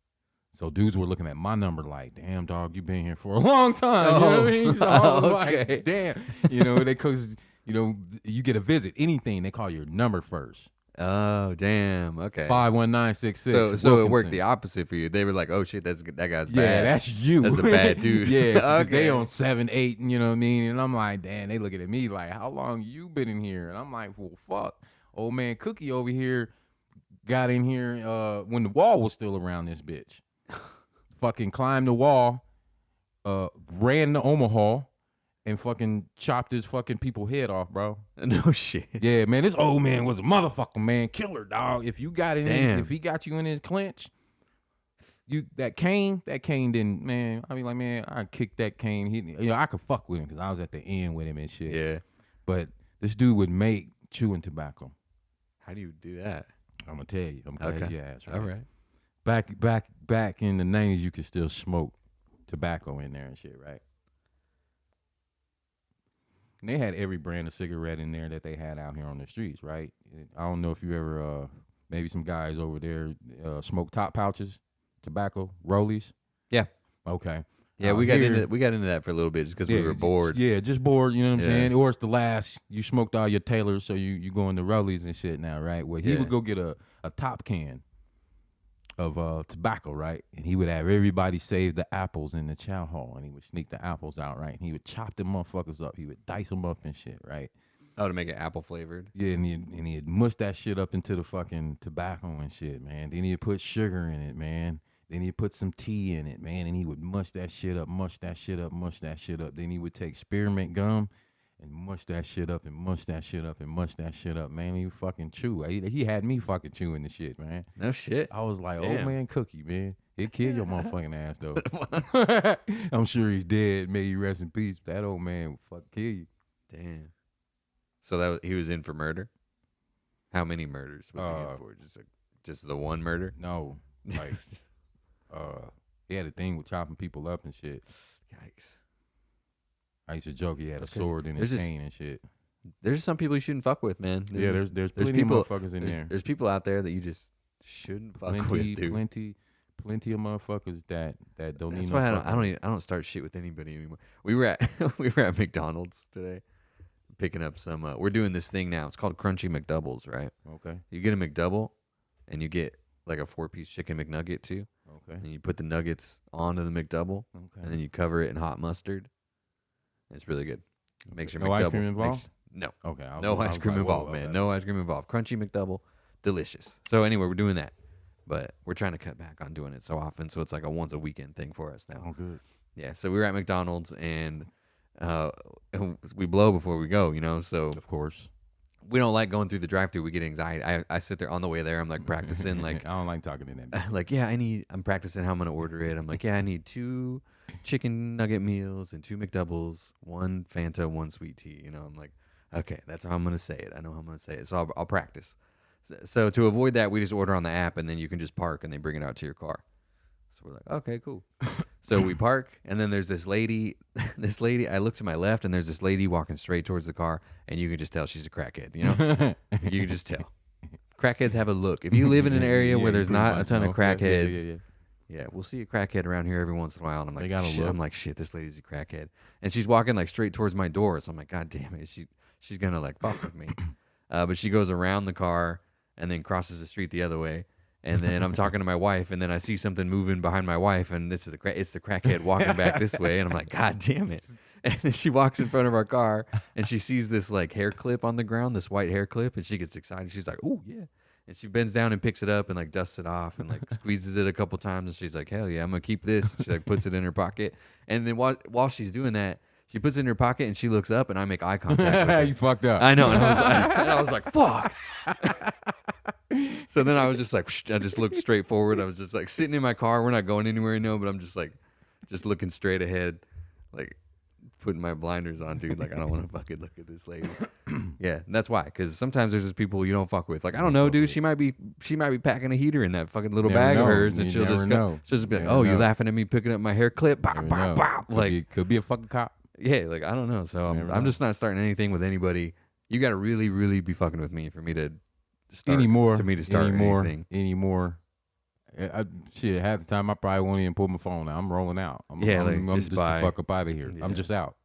So dudes were looking at my number like, "Damn, dog, you been here for a long time." You know what I mean? So I was Okay. like, "Damn," because you get a visit, anything they call your number first. Oh, damn. Okay. 51966. So it worked the opposite for you. They were like, "Oh shit, that guy's bad." Yeah, that's you. That's a bad dude. Yeah, 'cause Okay. they on 7, 8, you know what I mean? And I'm like, damn, they looking at me like, how long you been in here? And I'm like, well, fuck. Old man Cookie over here got in here when the wall was still around this bitch. Fucking climbed the wall, ran to Omaha, and fucking chopped his fucking people head off, bro. No shit. Yeah, man, this old man was a motherfucker, man. Killer, dog. If you got in Damn. if he got you in his clinch, that cane didn't, man. I mean, like, man, I kicked that cane. I could fuck with him because I was at the end with him and shit. Yeah. But this dude would make chewing tobacco. How do you do that? I'm gonna tell you. I'm gonna ask your ass, right? All right. Back in the 90s, you could still smoke tobacco in there and shit, right? And they had every brand of cigarette in there that they had out here on the streets, right? I don't know if you ever, maybe some guys over there smoke top pouches, tobacco, rollies. Yeah. Okay. Yeah, we got into that for a little bit just because we were bored. Just bored, you know what I'm Yeah. saying? Or it's the last, you smoked all your Taylors, so you go into rollies and shit now, right? Well, he would go get a top can of tobacco, right? And he would have everybody save the apples in the chow hall, and he would sneak the apples out, right? And he would chop them motherfuckers up. He would dice them up and shit, right? Oh, to make it apple flavored. Yeah, and he'd mush that shit up into the fucking tobacco and shit, man. Then he'd put sugar in it, man. Then he'd put some tea in it, man. And he would mush that shit up, mush that shit up, mush that shit up. Then he would take spearmint gum and mush that shit up and mush that shit up and mush that shit up, man. He fucking chew. He had me fucking chewing the shit, man. No shit. I was like, Damn. oh man, Cookie, man. He'll kill your motherfucking ass, though. I'm sure he's dead. May you rest in peace. That old man will fucking kill you. Damn. So he was in for murder? How many murders was he in for? Just the one murder? No. Like, he had a thing with chopping people up and shit. Yikes. I used to joke he had a Okay. sword in his cane and shit. There's just some people you shouldn't fuck with, man. There's plenty people, of motherfuckers in there. There's people out there that you just shouldn't fuck with, dude. Plenty of motherfuckers that don't That's need why no I don't start shit with anybody anymore. We were at McDonald's today, picking up some. We're doing this thing now. It's called Crunchy McDoubles, right? Okay. You get a McDouble, and you get like a 4-piece chicken McNugget too. Okay. And you put the nuggets onto the McDouble, and then you cover it in hot mustard. It's really good. Makes your No McDouble. ice cream involved? No. Okay. No ice cream involved, man. No ice cream involved. Crunchy McDouble, delicious. So anyway, we're doing that, but we're trying to cut back on doing it so often. So it's like a once a weekend thing for us now. Oh, good. Yeah. So we were at McDonald's and we blow before we go, So Of course. we don't like going through the drive-thru. We get anxiety. I sit there on the way there. I'm like practicing, like I don't like talking in that. like I'm practicing how I'm gonna order it. I'm like, I need 2 chicken nugget meals and 2 McDoubles, 1 Fanta, 1 sweet tea. I'm like, okay, that's how I'm gonna say it. I know how I'm gonna say it, so I'll practice. So to avoid that, we just order on the app, and then you can just park, and they bring it out to your car. So we're like, okay, cool. So we park, and then there's this lady. I look to my left, and there's this lady walking straight towards the car, and you can just tell she's a crackhead. You can just tell. Crackheads have a look. If you live in an area where there's not a ton of crackheads, yeah, we'll see a crackhead around here every once in a while, and I'm like, shit. I'm like, shit, this lady's a crackhead, and she's walking like straight towards my door. So I'm like, God damn it, she's gonna like fuck with me. But she goes around the car, and then crosses the street the other way. And then I'm talking to my wife, and then I see something moving behind my wife, and it's the crackhead walking back this way, and I'm like, God damn it! And then she walks in front of our car, and she sees this like hair clip on the ground, this white hair clip, and she gets excited. She's like, "Oh yeah!" And she bends down and picks it up and like dusts it off and like squeezes it a couple times, and she's like, "Hell yeah, I'm gonna keep this." And she like puts it in her pocket, and then while she's doing that, she puts it in her pocket, and she looks up, and I make eye contact with her. You fucked up. I know, and I was like, "Fuck." So then I was just like, I just looked straight forward. I was just like sitting in my car. We're not going anywhere, but I'm just like, just looking straight ahead, like putting my blinders on, dude. Like, I don't want to fucking look at this lady. Yeah, and that's why. Because sometimes there's just people you don't fuck with. Like, I don't know, dude. She might be packing a heater in that fucking little bag of hers, and she'll just be like, "Oh, you laughing at me picking up my hair clip?" Bow, bow, bow. Like, could be a fucking cop. Yeah, like I don't know. So I'm just not starting anything with anybody. You got to really, really be fucking with me for me to start anything. Anymore. Shit, half the time I probably won't even pull my phone out. I'm rolling out. I'm just the fuck up out of here. Yeah. I'm just out.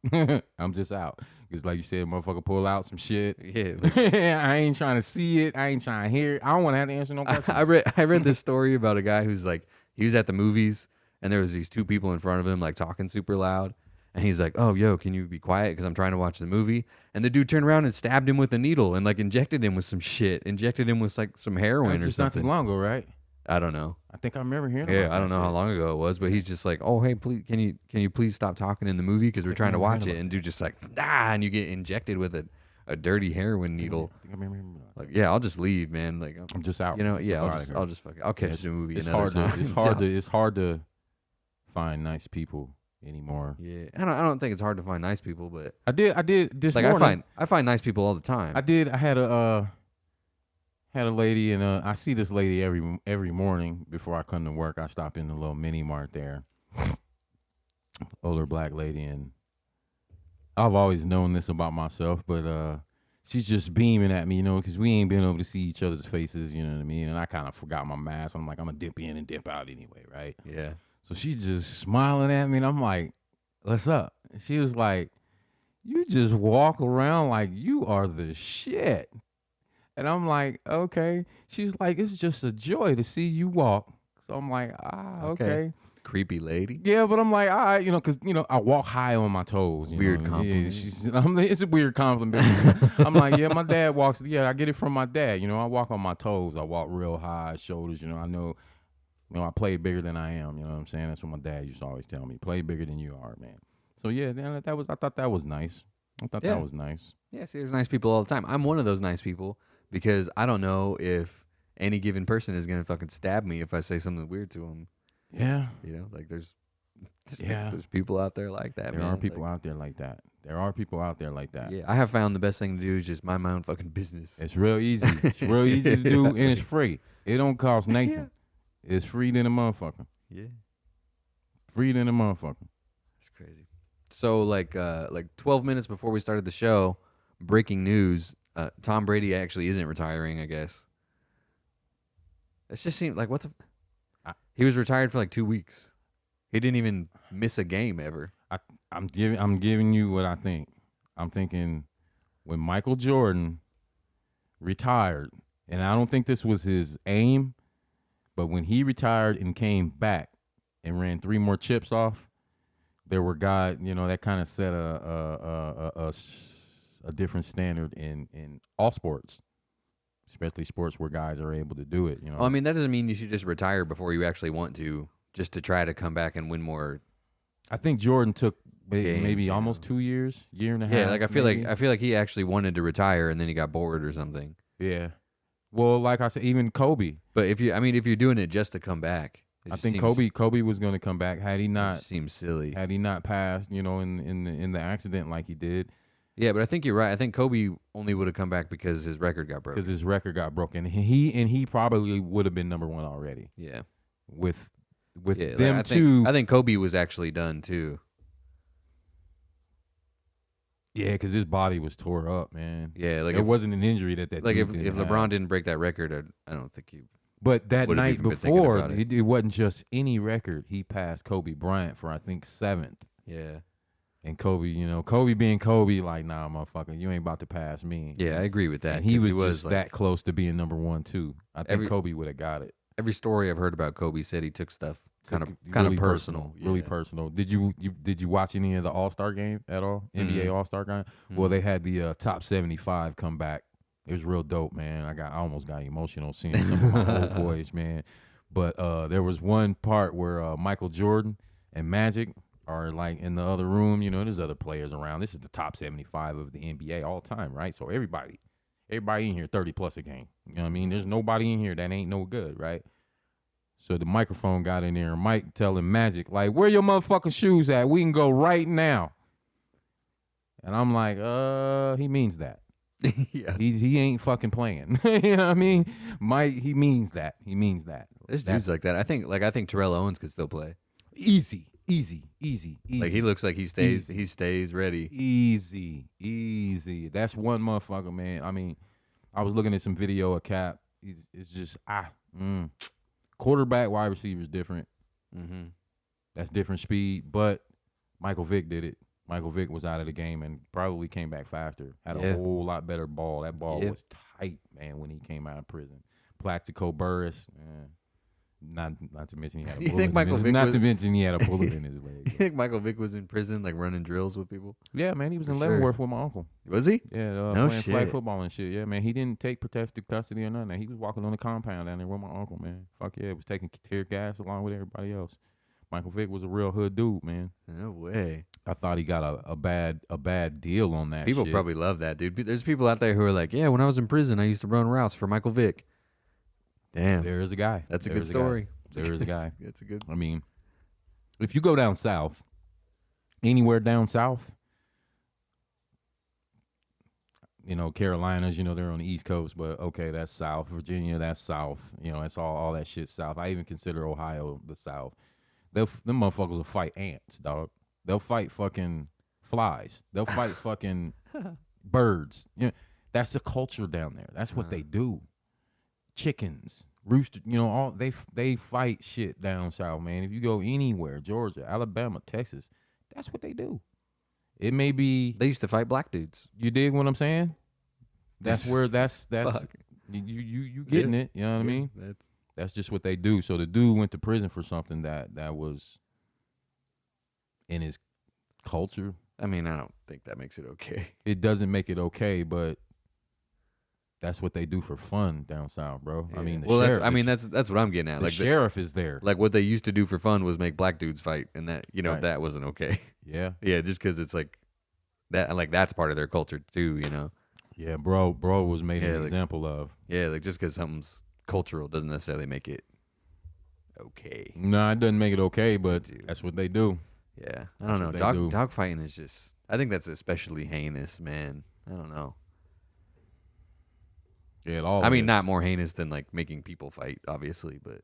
I'm just out. Because like you said, motherfucker pull out some shit. Yeah. I ain't trying to see it. I ain't trying to hear it. I don't want to have to answer no questions. I read this story about a guy who's like, he was at the movies and there was these two people in front of him like talking super loud. And he's like, "Oh, yo, can you be quiet? Because I'm trying to watch the movie." And the dude turned around and stabbed him with a needle and like injected him with some shit. Injected him with like some heroin or something. Not too long ago, right? I don't know. I think I remember hearing. Yeah, I don't know how long ago it was, but he's just like, "Oh, hey, please, can you please stop talking in the movie because we're trying to watch it?" And dude just like, and you get injected with a dirty heroin needle. I think I remember. Like, yeah, I'll just leave, man. Like, I'm just out. You know, yeah, I'll just catch the movie another time. It's hard to find nice people anymore. Yeah, I don't think it's hard to find nice people, but I did this like morning. I find nice people all the time. I had a lady, and I see this lady every morning before I come to work. I stop in the little mini mart there. Older black lady, and I've always known this about myself, but she's just beaming at me, because we ain't been able to see each other's faces, you know what I mean? And I kind of forgot my mask. I'm like, I'm gonna dip in and dip out anyway, right? Yeah. So she's just smiling at me, and I'm like, "What's up?" And she was like, "You just walk around like you are the shit." And I'm like, "Okay." She's like, "It's just a joy to see you walk." So I'm like, okay. Creepy lady. Yeah, but I'm like, all right, because I walk high on my toes. Weird compliment. Yeah, it's a weird compliment. I'm like, yeah, my dad walks. Yeah, I get it from my dad. I walk on my toes. I walk real high, shoulders. I know. I play bigger than I am. You know what I'm saying? That's what my dad used to always tell me. Play bigger than you are, man. So yeah, I thought that was nice. That was nice. Yeah, see, there's nice people all the time. I'm one of those nice people because I don't know if any given person is gonna fucking stab me if I say something weird to them. Yeah. Like there's people out there like that. There are people out there like that. There are people out there like that. Yeah, I have found the best thing to do is just mind my own fucking business. It's real easy. It's real easy to do, and it's free. It don't cost nothing. Yeah. It's free than a motherfucker. Yeah. Free than a motherfucker. It's crazy. So like 12 minutes before we started the show, breaking news, Tom Brady actually isn't retiring, I guess. It just seemed like he was retired for like 2 weeks. He didn't even miss a game ever. I'm giving you what I think. I'm thinking when Michael Jordan retired, and I don't think this was his aim, but when he retired and came back and ran 3 more chips off, there were guys, that kind of set a different standard in all sports, especially sports where guys are able to do it. Well, I mean, that doesn't mean you should just retire before you actually want to, just to try to come back and win more. I think Jordan took maybe almost 2 years, year and a half. Yeah, like I feel like he actually wanted to retire and then he got bored or something. Yeah. Well, like I said, even Kobe. But if you're doing it just to come back, I think Kobe was going to come back had he not. Seems silly. Had he not passed, in the accident like he did. Yeah, but I think you're right. I think Kobe only would have come back because his record got broken. Because his record got broken, he probably would have been number 1 already. Yeah. With them I think Kobe was actually done too. Yeah, because his body was tore up, man. Yeah, like it wasn't an injury that like if LeBron didn't break that record, I don't think he. But that night before, it wasn't just any record. He passed Kobe Bryant for I think 7th. Yeah. And Kobe, you know, Kobe being Kobe, like, nah, motherfucker, you ain't about to pass me. Yeah, I agree with that. And he was just like, that close to being number one too. I think Kobe would have got it. Every story I've heard about Kobe said he took stuff kind of really personal. Really personal. Did you watch any of the All-Star game at all? NBA All-Star game? Well, they had the top 75 come back. It was real dope, man. I almost got emotional seeing some of my old boys, man. But there was one part where Michael Jordan and Magic are like in the other room. You know, there's other players around. This is the top 75 of the NBA all time, right? So everybody in here 30 plus a game. You know what I mean? There's nobody in here that ain't no good, right? So the microphone got in there, and Mike telling Magic, like, where your motherfucking shoes at? We can go right now. And I'm like, he means that. Yeah. He ain't fucking playing. You know what I mean? Mike, he means that. He means that. There's dudes like that. I think Terrell Owens could still play. Easy. Like he looks like he stays ready. Easy. That's one motherfucker, man. I mean, I was looking at some video of Cap. It's just quarterback, wide receiver is different. Mm-hmm. That's different speed. But Michael Vick did it. Michael Vick was out of the game and probably came back faster. Had a whole lot better ball. That ball was tight, man, when he came out of prison. Plaxico Burress, not to mention he had a bullet. To mention he had a bullet in his leg. You think Michael Vick was in prison, like running drills with people? Yeah, man, he was in Leavenworth with my uncle. Was he? Yeah, no playing shit. flag football and shit. Yeah, man, he didn't take protective custody or nothing. He was walking on the compound down there with my uncle, man. Fuck yeah, he was taking tear gas along with everybody else. Michael Vick was a real hood dude, man. No way. I thought he got a bad deal on that. People probably love that, dude. There's people out there who are like, yeah, when I was in prison, I used to run routes for Michael Vick. Damn, there is a guy. That's a good story. There is a guy. That's a good. I mean, if you go down south, anywhere down south, you know, Carolinas, you know, they're on the East Coast, but okay, that's south. Virginia, that's south. You know, that's all that shit south. I even consider Ohio the south. Them motherfuckers will fight ants, dog. They'll fight fucking flies. They'll fight fucking birds. You know, that's the culture down there. That's what they do. Chickens, rooster, you know, all they fight shit down south, man. If you go anywhere, Georgia, Alabama, Texas, that's what they do. It may be they used to fight black dudes. You dig what I'm saying? That's where that's you getting it. You know what I mean? That's just what they do. So the dude went to prison for something that was in his culture. I mean, I don't think that makes it okay. It doesn't make it okay, but that's what they do for fun down south, bro. Yeah. I mean, that's what I'm getting at. The sheriff is there. Like what they used to do for fun was make black dudes fight, and that that wasn't okay. Yeah, yeah, just because it's like that, like that's part of their culture too, you know. Yeah, bro was made an example of. Yeah, like just because something's cultural doesn't necessarily make it okay. No, it doesn't make it okay, but that's what they do. Yeah, I don't know. Dog fighting is just. I think that's especially heinous, man. I don't know. Yeah, I mean, not more heinous than like making people fight, obviously, but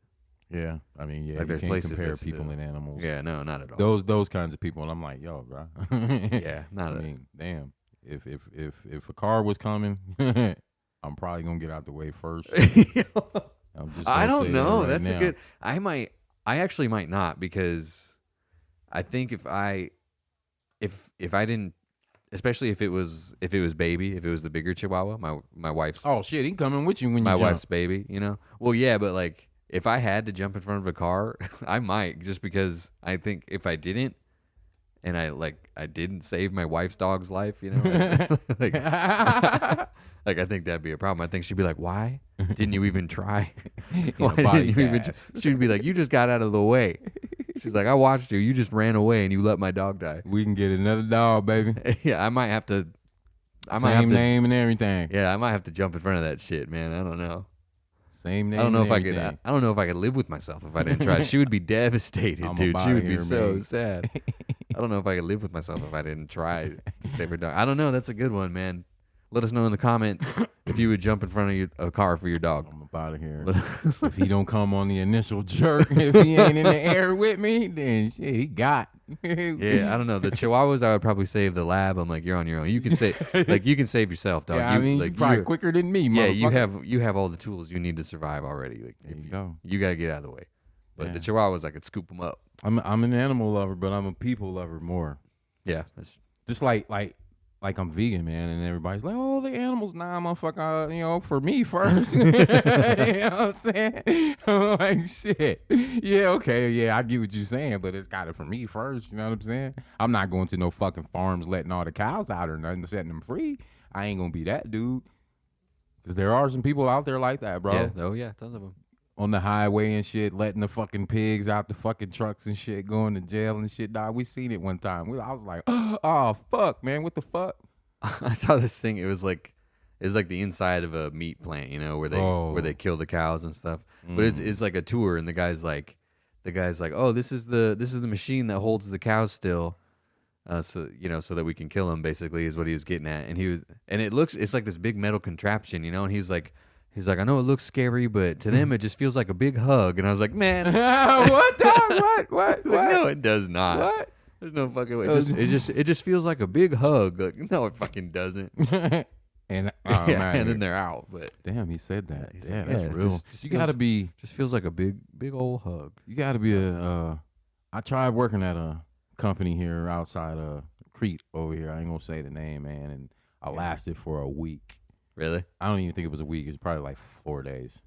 yeah, I mean, yeah, like you can't compare people and animals. Yeah, no, not at all. Those kinds of people, and I'm like, yo, bro. Yeah, not. I mean, damn. If a car was coming, I'm probably gonna get out the way first. I don't know. That's now. a good. I actually might not, because I think if I didn't. Especially if it was baby, if it was the bigger Chihuahua, my wife's. Oh shit, he coming with you when my you wife's baby, you know. Well, yeah, but like if I had to jump in front of a car, I might, just because I think if I didn't, and I didn't save my wife's dog's life, you know, like I think that'd be a problem. I think she'd be like, "Why didn't you even try? Why didn't you even?" She'd be like, "You just got out of the way." She's like, I watched you. You just ran away and you let my dog die. We can get another dog, baby. Yeah, I might have to. Same name and everything. Yeah, I might have to jump in front of that shit, man. I don't know. Same name. I don't know if I could. I don't know if I could live with myself if I didn't try. She would be devastated, dude. She would be so sad. I don't know if I could live with myself if I didn't try to save her dog. I don't know. That's a good one, man. Let us know in the comments if you would jump in front of a car for your dog. I'm up out of here. If he don't come on the initial jerk, if he ain't in the air with me, then shit, he got. Yeah, I don't know. The Chihuahuas, I would probably save. The lab, I'm like, you're on your own. You can save, you can save yourself, dog. Yeah, I mean, you're probably quicker than me. Yeah, you have all the tools you need to survive already. Like, there you go. You gotta get out of the way. But the Chihuahuas, I could scoop them up. I'm an animal lover, but I'm a people lover more. Yeah, that's Just like I'm vegan, man, and everybody's like, "Oh, the animals, nah, motherfucker, for me first." You know what I'm saying? I'm like, shit. Yeah, okay, yeah, I get what you're saying, but it's got it for me first. You know what I'm saying? I'm not going to no fucking farms letting all the cows out or nothing, setting them free. I ain't gonna be that dude. Because there are some people out there like that, bro. yeah. Oh yeah, tons of them. On the highway and shit, letting the fucking pigs out the fucking trucks and shit, going to jail and shit. Dog, we seen it one time. I was like, oh fuck, man, what the fuck? I saw this thing. It was like the inside of a meat plant, where they kill the cows and stuff. But it's like a tour, and the guy's like, oh, this is the machine that holds the cows still, so that we can kill them. Basically, is what he was getting at, and it's like this big metal contraption, and he's like, I know it looks scary, but to them it just feels like a big hug. And I was like, man, what, dog? What? Like, no, it does not. What? There's no fucking way. It just feels like a big hug. Like, no, it fucking doesn't. And and then they're out. But damn, he said that. he's Yeah, like, that's real. You gotta be. Just feels like a big old hug. You gotta be I tried working at a company here outside of Crete over here. I ain't gonna say the name, man, and I lasted for a week. Really? I don't even think it was a week. It was probably like 4 days.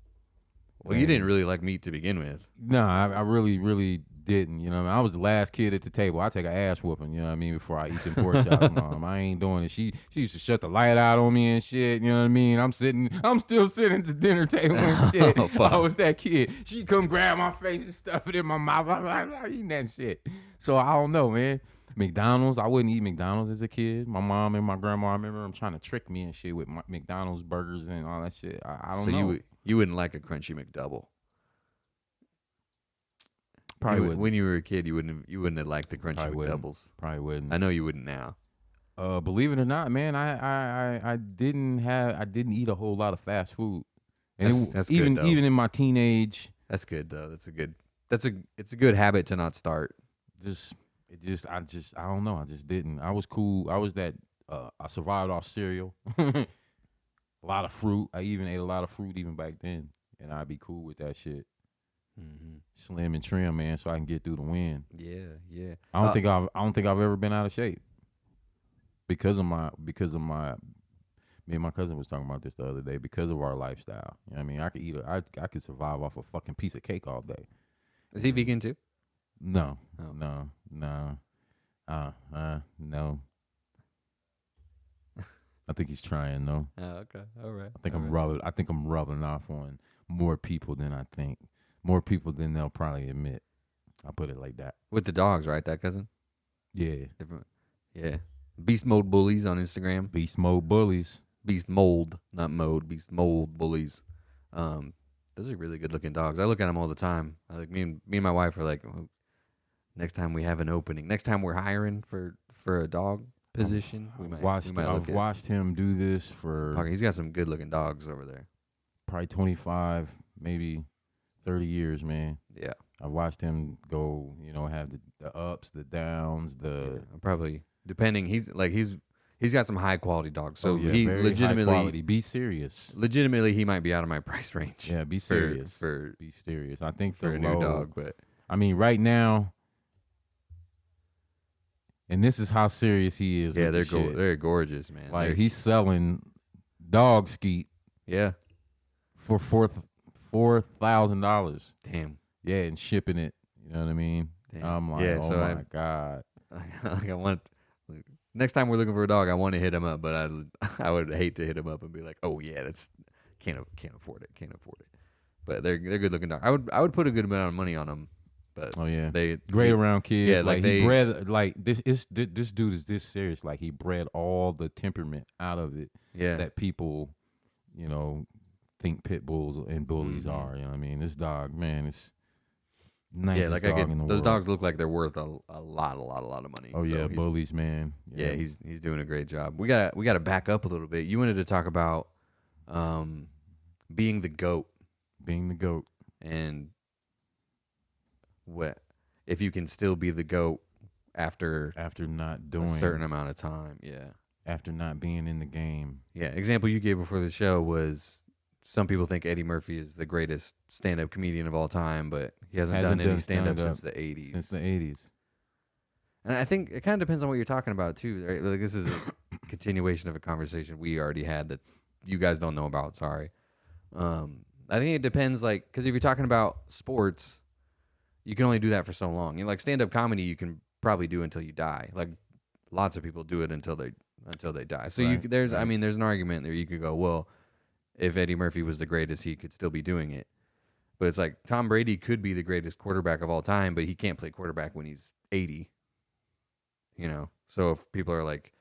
Well, you didn't really like meat to begin with. No, I really, really didn't. You know what I mean? I was the last kid at the table. I take an ass whooping, you know what I mean, before I eat them pork chops. Mom, I ain't doing it. She used to shut the light out on me and shit, you know what I mean? I'm still sitting at the dinner table and shit. I was that kid. She come grab my face and stuff it in my mouth. I'm eating that shit. So I don't know, man. McDonald's, I wouldn't eat McDonald's as a kid. My mom and my grandma, I remember them trying to trick me and shit with McDonald's burgers and all that shit. I don't know. You wouldn't like a crunchy McDouble. Probably wouldn't. When you were a kid, you wouldn't have liked the crunchy McDoubles. Probably wouldn't. I know you wouldn't now. Believe it or not, man, I didn't eat a whole lot of fast food. And that's even good, though. Even in my teenage, That's good though. It's a good habit to not start. I don't know. I just didn't. I was cool. I was that. I survived off cereal, a lot of fruit. I even ate a lot of fruit even back then, and I'd be cool with that shit. Mm-hmm. Slim and trim, man, so I can get through the wind. Yeah. I don't think I've ever been out of shape because of my. Me and my cousin was talking about this the other day because of our lifestyle. You know what I mean, I could survive off a fucking piece of cake all day. Is he vegan too? No, Oh. no. No. I think he's trying though. Oh, okay. All right. I think I'm rubbing off on more people than I think. More people than they'll probably admit. I'll put it like that. With the dogs, right? That cousin? Yeah. Different. Yeah. Beast Mode Bullies on Instagram. Beast mode bullies. Beast Mold, not Mode. Beast Mold Bullies. Those are really good looking dogs. I look at them all the time. Me and my wife are like, oh, next time we have an opening, next time we're hiring for a dog position, I've watched him do this for. He's got some good looking dogs over there. Probably 25, maybe 30 years, man. Yeah. I've watched him go, have the ups, the downs, probably depending. He's got some high quality dogs. So he very legitimately high quality. Be serious. Legitimately, he might be out of my price range. Yeah, be serious. Be serious. I think for a new dog, but I mean, right now, and this is how serious he is. Yeah, with they're gorgeous, man. Like he's selling dog skeet. Yeah, for $4,000. Damn. Yeah, and shipping it. You know what I mean? Damn. I'm like, my god. Next time we're looking for a dog, I want to hit him up, but I would hate to hit him up and be like, oh yeah, that's can't afford it. But they're good looking dogs. I would put a good amount of money on them. But they great around kids. Yeah, like he bred this dude is this serious. Like he bred all the temperament out of it. Yeah, that people, think pit bulls and bullies are. You know what I mean? This dog, man, it's nicest dog in the those world. Dogs look like they're worth a lot of money. Oh yeah, bullies, man. Yeah, he's doing a great job. We got to back up a little bit. You wanted to talk about being the GOAT. Being the GOAT. And what if you can still be the GOAT after not doing a certain amount of time? Yeah. After not being in the game. Yeah. Example you gave before the show was some people think Eddie Murphy is the greatest stand-up comedian of all time, but he hasn't done any stand-up since the 80s. Since the 80s. And I think it kind of depends on what you're talking about too. Right? Like this is a continuation of a conversation we already had that you guys don't know about. Sorry. I think it depends, like, because if you're talking about sports, you can only do that for so long. You know, like stand-up comedy, you can probably do until you die. Like lots of people do it until they die. So I mean, there's an argument there. You could go, well, if Eddie Murphy was the greatest, he could still be doing it. But it's like Tom Brady could be the greatest quarterback of all time, but he can't play quarterback when he's 80. You know, so if people are like,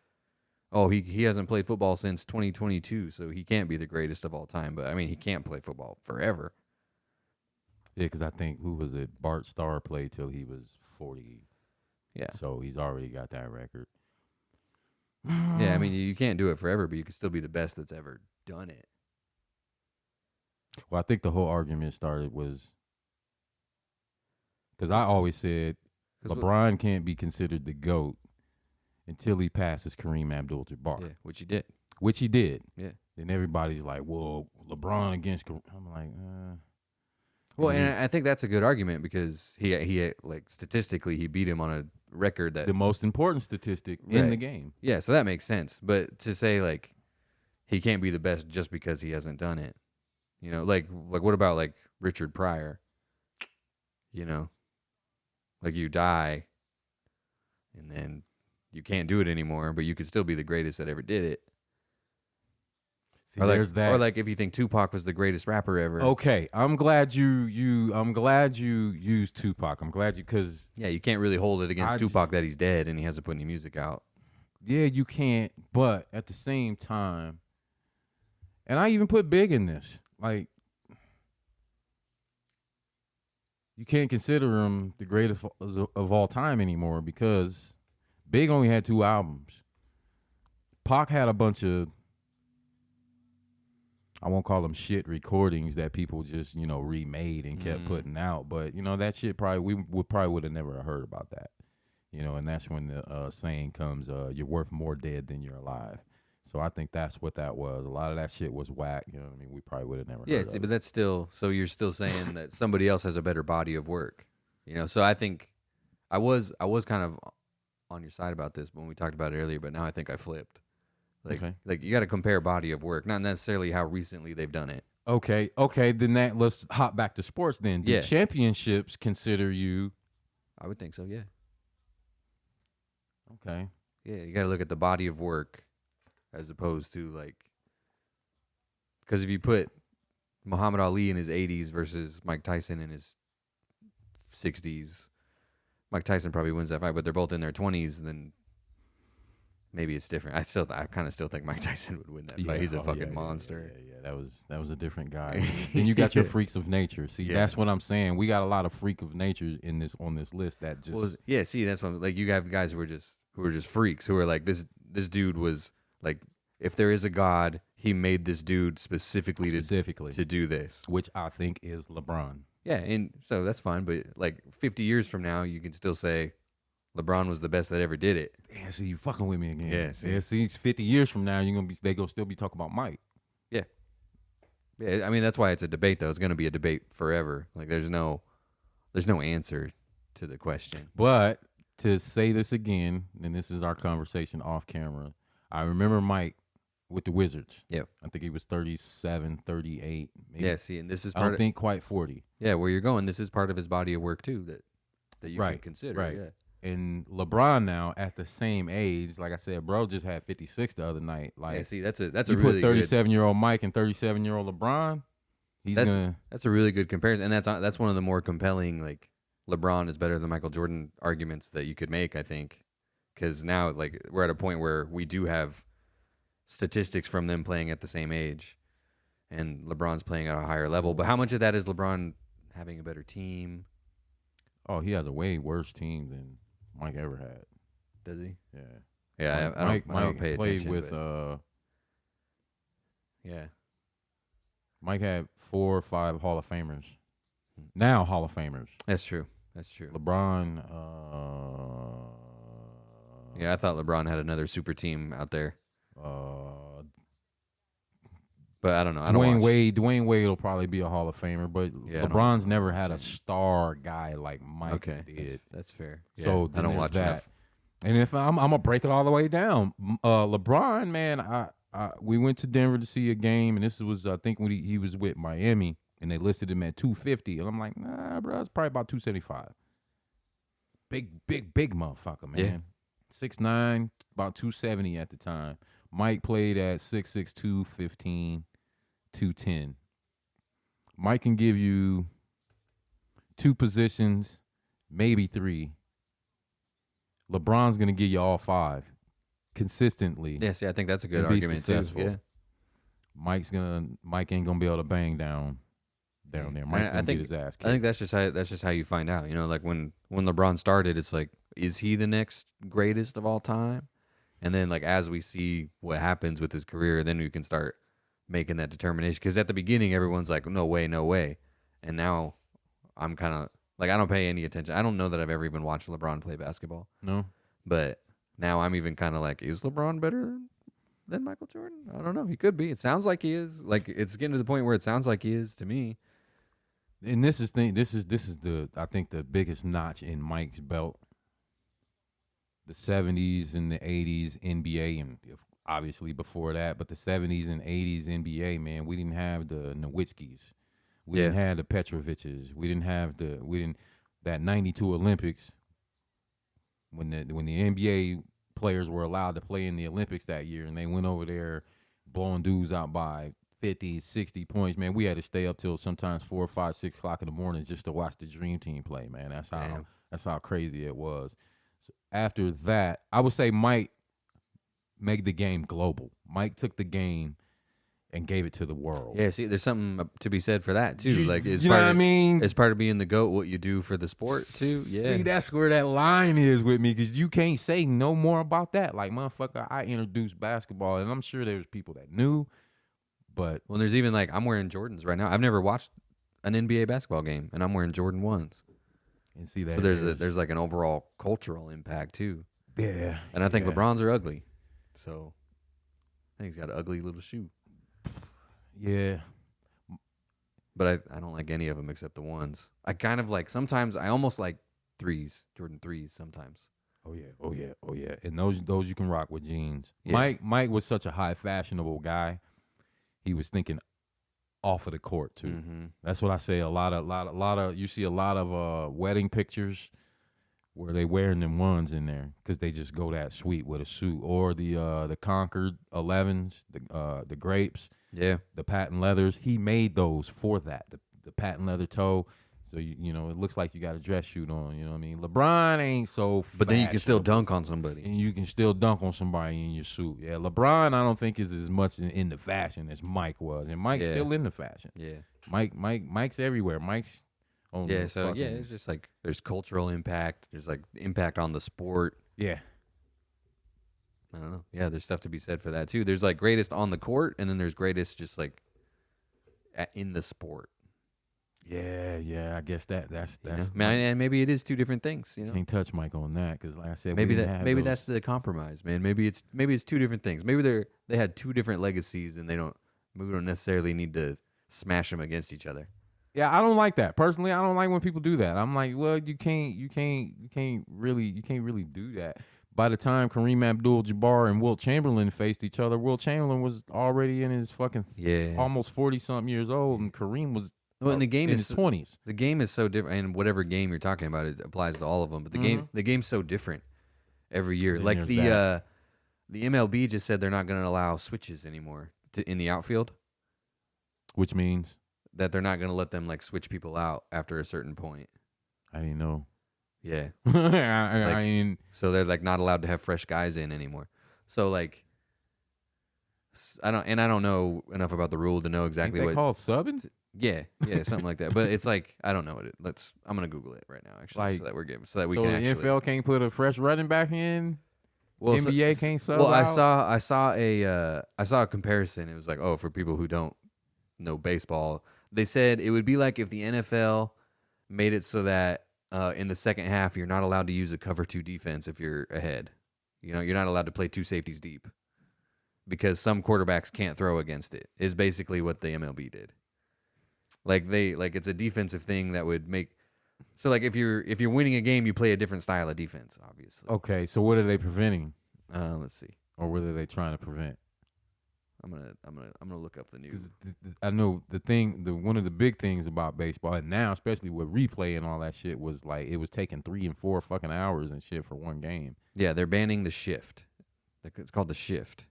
oh, he hasn't played football since 2022, so he can't be the greatest of all time. But I mean, he can't play football forever. Yeah, because I think, who was it? Bart Starr played till he was 40. Yeah. So he's already got that record. Yeah, I mean, you can't do it forever, but you can still be the best that's ever done it. Well, I think the whole argument started was because I always said LeBron can't be considered the GOAT until he passes Kareem Abdul-Jabbar. Yeah, which he did. Which he did. Yeah. Then everybody's like, well, LeBron against Kareem. I'm like, Well, and I think that's a good argument because he like statistically he beat him on a record that the most important statistic in the game. Yeah, so that makes sense. But to say like he can't be the best just because he hasn't done it, you know, like what about like Richard Pryor? You know, like you die, and then you can't do it anymore, but you could still be the greatest that ever did it. See, or like, there's that. Or like if you think Tupac was the greatest rapper ever. Okay, I'm glad you used Tupac. I'm glad you, because yeah, you can't really hold it against Tupac that he's dead and he hasn't put any music out. Yeah, you can't. But at the same time, and I even put Big in this. Like, you can't consider him the greatest of all time anymore because Big only had 2 albums. Pac had a bunch of, I won't call them shit recordings that people just, you know, remade and kept putting out. But, you know, that shit we would have never heard about that. You know, and that's when the saying comes, you're worth more dead than you're alive. So I think that's what that was. A lot of that shit was whack. You know what I mean? We probably would have never heard of it. But that's still, so you're still saying that somebody else has a better body of work. You know, so I think I was kind of on your side about this when we talked about it earlier, but now I think I flipped. Like you got to compare body of work, not necessarily how recently they've done it. Okay. Then let's hop back to sports. Then do championships consider you? I would think so. Yeah. Okay. Yeah, you got to look at the body of work as opposed to like, because if you put Muhammad Ali in his 80s versus Mike Tyson in his 60s, Mike Tyson probably wins that fight, but they're both in their 20s, then maybe it's different. I kind of still think Mike Tyson would win that fight. He's a fucking monster. Yeah. That was a different guy. Then you got your freaks of nature. See, that's what I'm saying. We got a lot of freak of nature on this list that just. Well, see, that's what like you have guys who are just freaks who are like this dude was like, if there is a God, he made this dude specifically to do this, which I think is LeBron. Yeah, and so that's fine. But like 50 years from now, you can still say LeBron was the best that ever did it. Yeah, see, you fucking with me again. Yeah, see, 50 years from now, they gonna still be talking about Mike. Yeah. Yeah, I mean that's why it's a debate though. It's gonna be a debate forever. Like there's no answer to the question. But to say this again, and this is our conversation off camera, I remember Mike with the Wizards. Yep. I think he was 37, 38. Maybe. Yeah, see, and this is I don't think quite 40. Yeah, where you're going, this is part of his body of work too that you can consider. Right. Yeah. And LeBron now at the same age, like I said, bro just had 56 the other night. Like, yeah, see, that's a you really put 37-year-old Mike and 37-year-old LeBron, that's a really good comparison, and that's one of the more compelling like LeBron is better than Michael Jordan arguments that you could make, I think, because now like we're at a point where we do have statistics from them playing at the same age, and LeBron's playing at a higher level. But how much of that is LeBron having a better team? Oh, he has a way worse team than Mike ever had. Does he? Yeah. Yeah, I don't pay attention. Played with yeah. Mike had 4 or 5 Hall of Famers. Now Hall of Famers. That's true. LeBron. Yeah, I thought LeBron had another super team out there. But I don't know. Dwayne Wade will probably be a Hall of Famer, but yeah, LeBron's never had a star guy like Mike did. That's fair. So I don't watch that. enough And if I'm gonna break it all the way down, LeBron, man, we went to Denver to see a game, and this was I think when he was with Miami, and they listed him at 250, and I'm like, nah, bro, it's probably about 275. Big motherfucker, man. Yeah. 6'9", about 270 at the time. Mike played at 6'6", 215, 210. Mike can give you 2 positions, maybe 3. LeBron's gonna give you all 5 consistently. Yeah, see, I think that's a good and be argument too. successful. Yeah. Mike ain't gonna be able to bang down there. Mike's gonna get his ass kicked. I think that's just how you find out. You know, like when LeBron started, it's like, is he the next greatest of all time? And then like as we see what happens with his career, then we can start making that determination. Because at the beginning, everyone's like, no way, no way. And now I'm kind of like, I don't pay any attention. I don't know that I've ever even watched LeBron play basketball. No. But now I'm even kind of like, is LeBron better than Michael Jordan? I don't know. He could be. It sounds like he is. Like it's getting to the point where it sounds like he is to me. And this is the I think the biggest notch in Mike's belt. The 70s and the 80s NBA, and obviously before that, but the 70s and 80s NBA, man, we didn't have the Nowitzkis. We didn't have the Petroviches. We didn't have that 92 Olympics when the NBA players were allowed to play in the Olympics that year, and they went over there blowing dudes out by 50, 60 points. Man, we had to stay up till sometimes 4 or 5, 6 o'clock in the morning just to watch the Dream Team play, man. That's how crazy it was. So after that, I would say Mike made the game global. Mike took the game and gave it to the world. Yeah, see, there's something to be said for that too. Like, you know what I mean? It's part of being the GOAT, what you do for the sport too. Yeah. See, that's where that line is with me, because you can't say no more about that. Like, motherfucker, I introduced basketball, and I'm sure there's people that knew, but Well, there's even like, I'm wearing Jordans right now. I've never watched an NBA basketball game, and I'm wearing Jordan 1s. And see that. So there's like an overall cultural impact too. Yeah. And I think LeBron's are ugly. So I think he's got an ugly little shoe. Yeah. But I don't like any of them except the 1s. I kind of like, sometimes I almost like 3s, Jordan 3s sometimes. Oh yeah. And those you can rock with jeans. Yeah. Mike was such a high fashionable guy. He was thinking off of the court too. Mm-hmm. That's what I say. A lot of you see a lot of wedding pictures where they wearing them 1s in there because they just go that sweet with a suit, or the Concord 11s, the grapes, the patent leathers. He made those for that, the patent leather toe. So you know, it looks like you got a dress shoot on. You know what I mean? LeBron ain't so, but then you can still dunk on somebody, and you can still dunk on somebody in your suit. Yeah, LeBron, I don't think is as much in the fashion as Mike was, and Mike's still in the fashion. Yeah, Mike's everywhere. Mike's on it's just like there's cultural impact. There's like impact on the sport. Yeah. I don't know. Yeah, there's stuff to be said for that too. There's like greatest on the court, and then there's greatest just like in the sport. Yeah. I guess that's man, and maybe it is 2 different things. You know, can't touch Mike on that because, like I said, maybe that's the compromise, man. Maybe it's 2 different things. Maybe they had 2 different legacies, and we don't necessarily need to smash them against each other. Yeah, I don't like that personally. I don't like when people do that. I'm like, well, you can't really do that. By the time Kareem Abdul-Jabbar and Wilt Chamberlain faced each other, Wilt Chamberlain was already in his fucking almost 40-something years old, and Kareem was in the game in his 20s. The game is so different, and whatever game you're talking about, it applies to all of them. But the game's so different every year. Then like the MLB just said they're not going to allow switches anymore in the outfield, which means that they're not going to let them like switch people out after a certain point. I didn't know. Yeah. I mean, so they're like not allowed to have fresh guys in anymore. So like, I don't know enough about the rule to know exactly ain't what they called subbing. Yeah, something like that. But it's like, I don't know what it. I'm gonna Google it right now actually, like, so that we can the actually. NFL can't put a fresh running back in. Well, NBA can't sub. Well, out? I saw a comparison. It was like, for people who don't know baseball, they said it would be like if the NFL made it so that in the second half you're not allowed to use a cover 2 defense if you're ahead. You know, you're not allowed to play 2 safeties deep because some quarterbacks can't throw against it. Is basically what the MLB did. Like it's a defensive thing that would make So like if you're winning a game, you play a different style of defense, obviously. Okay, so what are they preventing, Let's see. or what are they trying to prevent? I'm gonna look up the news. I know one of the big things about baseball, and now especially with replay and all that shit, was like it was taking 3 and 4 fucking hours and shit for one game. Yeah, they're banning the shift. It's called the shift.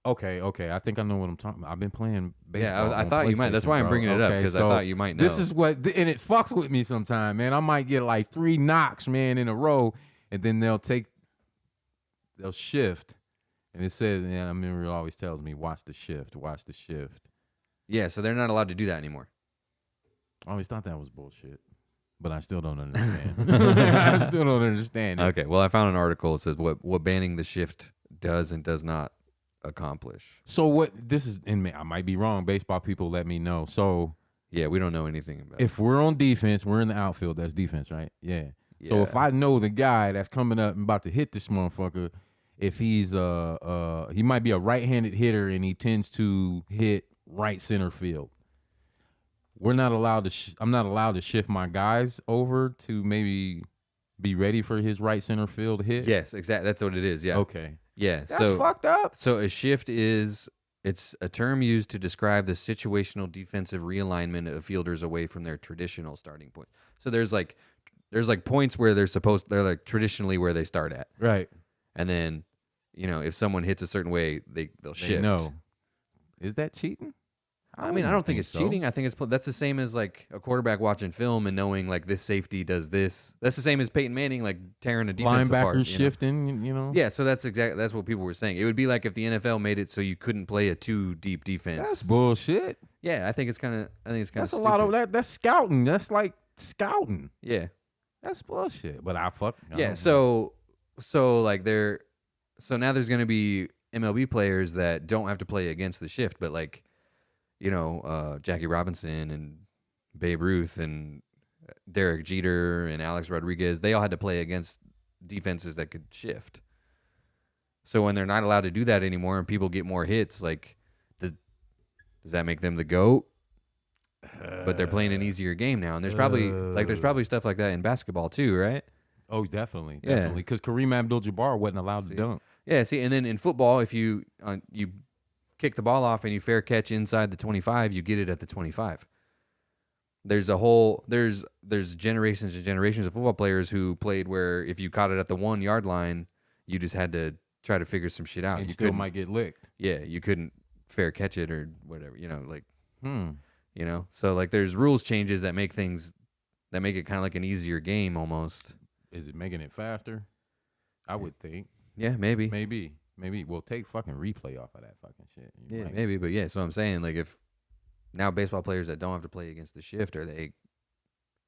Okay, I think I know what I'm talking about. I've been playing baseball. Yeah, I thought you might. That's why I'm bringing it up, because I thought you might know. This is and it fucks with me sometimes, man. I might get like 3 knocks, man, in a row, and then they'll shift. And it says, I remember it always tells me, watch the shift. Yeah, so they're not allowed to do that anymore. I always thought that was bullshit, but I still don't understand. I still don't understand it. Okay, well, I found an article. It says what banning the shift does and does not accomplish. So what this is, and I might be wrong. Baseball people, let me know. So yeah, we don't know anything about if we're on defense, we're in the outfield. That's defense, right? Yeah. So if I know the guy that's coming up and about to hit this motherfucker, if he's he might be a right-handed hitter and he tends to hit right center field, we're not allowed to. I'm not allowed to shift my guys over to maybe be ready for his right center field hit. Yes, exactly. That's what it is. Yeah. Okay. Yeah. That's fucked up. So a shift it's a term used to describe the situational defensive realignment of fielders away from their traditional starting point. So there's like points where they're like traditionally where they start at. Right. And then, if someone hits a certain way, they'll shift. No. Is that cheating? I don't think it's cheating. I think that's the same as like a quarterback watching film and knowing like this safety does this. That's the same as Peyton Manning like tearing a defense apart. Linebackers shifting, Yeah, so that's what people were saying. It would be like if the NFL made it so you couldn't play a too deep defense. That's bullshit. Yeah, I think it's kind of That's stupid. a lot of that. That's scouting. That's like scouting. Yeah. That's bullshit. But So now there's going to be MLB players that don't have to play against the shift, but like, Jackie Robinson and Babe Ruth and Derek Jeter and Alex Rodriguez, they all had to play against defenses that could shift. So when they're not allowed to do that anymore and people get more hits, like, does that make them the GOAT? But they're playing an easier game now, and there's probably stuff like that in basketball too, right? Oh, definitely. Because Kareem Abdul-Jabbar wasn't allowed to dunk. Yeah, see, and then in football, if you kick the ball off and you fair catch inside the 25, you get it at the 25. There's generations and generations of football players who played where if you caught it at the 1 yard line, you just had to try to figure some shit out. And you still might get licked. Yeah, you couldn't fair catch it or whatever, So like there's rules changes that make it kind of like an easier game almost. Is it making it faster? I would think. Yeah, maybe. Maybe we'll take fucking replay off of that fucking shit. Yeah, maybe. But yeah, so I'm saying like if now baseball players that don't have to play against the shift,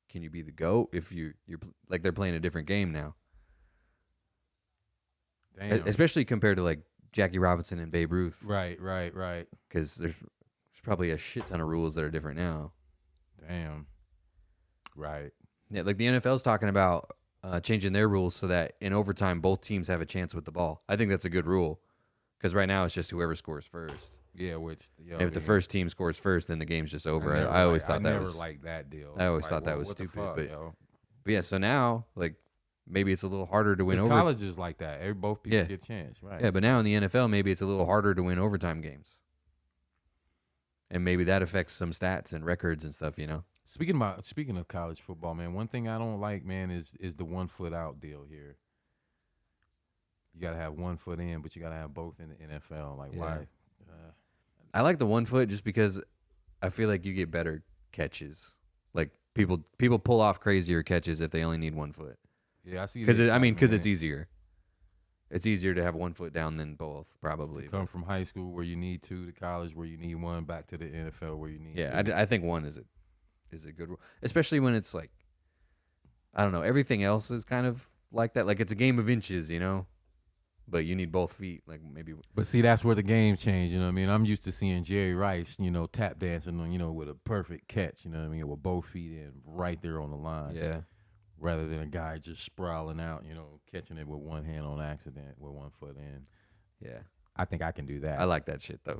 can you be the GOAT if you're like they're playing a different game now? Damn. Especially compared to like Jackie Robinson and Babe Ruth. Right. Because there's probably a shit ton of rules that are different now. Damn. Right. Yeah, like the NFL's talking about changing their rules so that in overtime both teams have a chance with the ball. I think that's a good rule because right now it's just whoever scores first. Yeah, if the first team scores first, then the game's just over. I always thought that was like that deal. I always thought that was stupid. But yeah, so now like maybe it's a little harder to win. College is like that. Both people get a chance, right? Yeah, but now in the NFL, maybe it's a little harder to win overtime games, and maybe that affects some stats and records and stuff. Speaking of college football, man, one thing I don't like, man, is the 1 foot out deal here. You gotta have 1 foot in, but you gotta have both in the NFL. Like, why? I like the 1 foot just because I feel like you get better catches. Like people pull off crazier catches if they only need 1 foot. Yeah, I see. Because it's easier. It's easier to have 1 foot down than both, probably. To come from high school where you need 2 to college where you need 1, back to the NFL where you need 2. Yeah, I think 1 is a good rule, especially when it's like, I don't know, everything else is kind of like that. Like it's a game of inches, but you need both feet, like maybe. But see, that's where the game changed. You know what I mean? I'm used to seeing Jerry Rice, tap dancing, with a perfect catch. You know what I mean? With both feet in, right there on the line. Yeah. Rather than a guy just sprawling out, catching it with one hand on accident with 1 foot in. Yeah. I think I can do that. I like that shit though.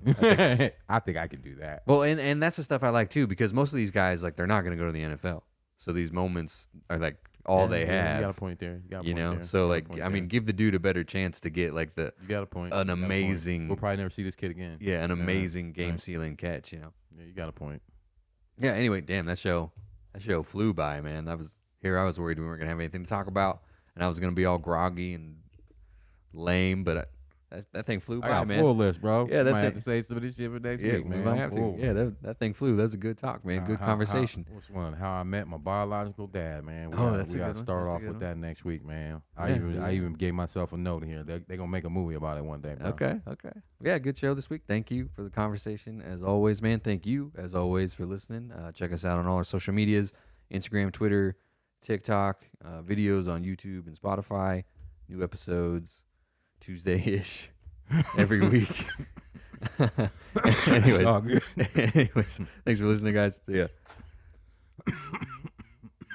I think I can do that. Well, and that's the stuff I like too, because most of these guys, like, they're not going to go to the NFL. So these moments are like all they have. You got a point there. You got a You point know, there. so You got a like point I mean, there. give the dude a better chance to get like the You got a point. an You got a point. amazing, We'll probably never see this kid again. yeah, an amazing game right. sealing catch. You know. Yeah, you got a point. Yeah. Anyway, damn, that show flew by, man. I was worried we weren't gonna have anything to talk about, and I was gonna be all groggy and lame, but that thing flew by, I got man. a full list, bro. Yeah, that might have thing- to say some of this shit for next Yeah, week, man. we might I'm have full. to. Yeah, that thing flew. That was a good talk, man. Good conversation. Which one? How I met my biological dad, man. We That's a got good to one. start That's a off good with one. that next week, man. I Yeah. even gave myself a note here. They're gonna make a movie about it one day, bro. Okay. Yeah, good show this week. Thank you for the conversation. As always, man, thank you, as always, for listening. Check us out on all our social medias, Instagram, Twitter, TikTok, videos on YouTube and Spotify, new episodes Tuesday-ish every week. It's all good. Anyways, thanks for listening, guys. See ya.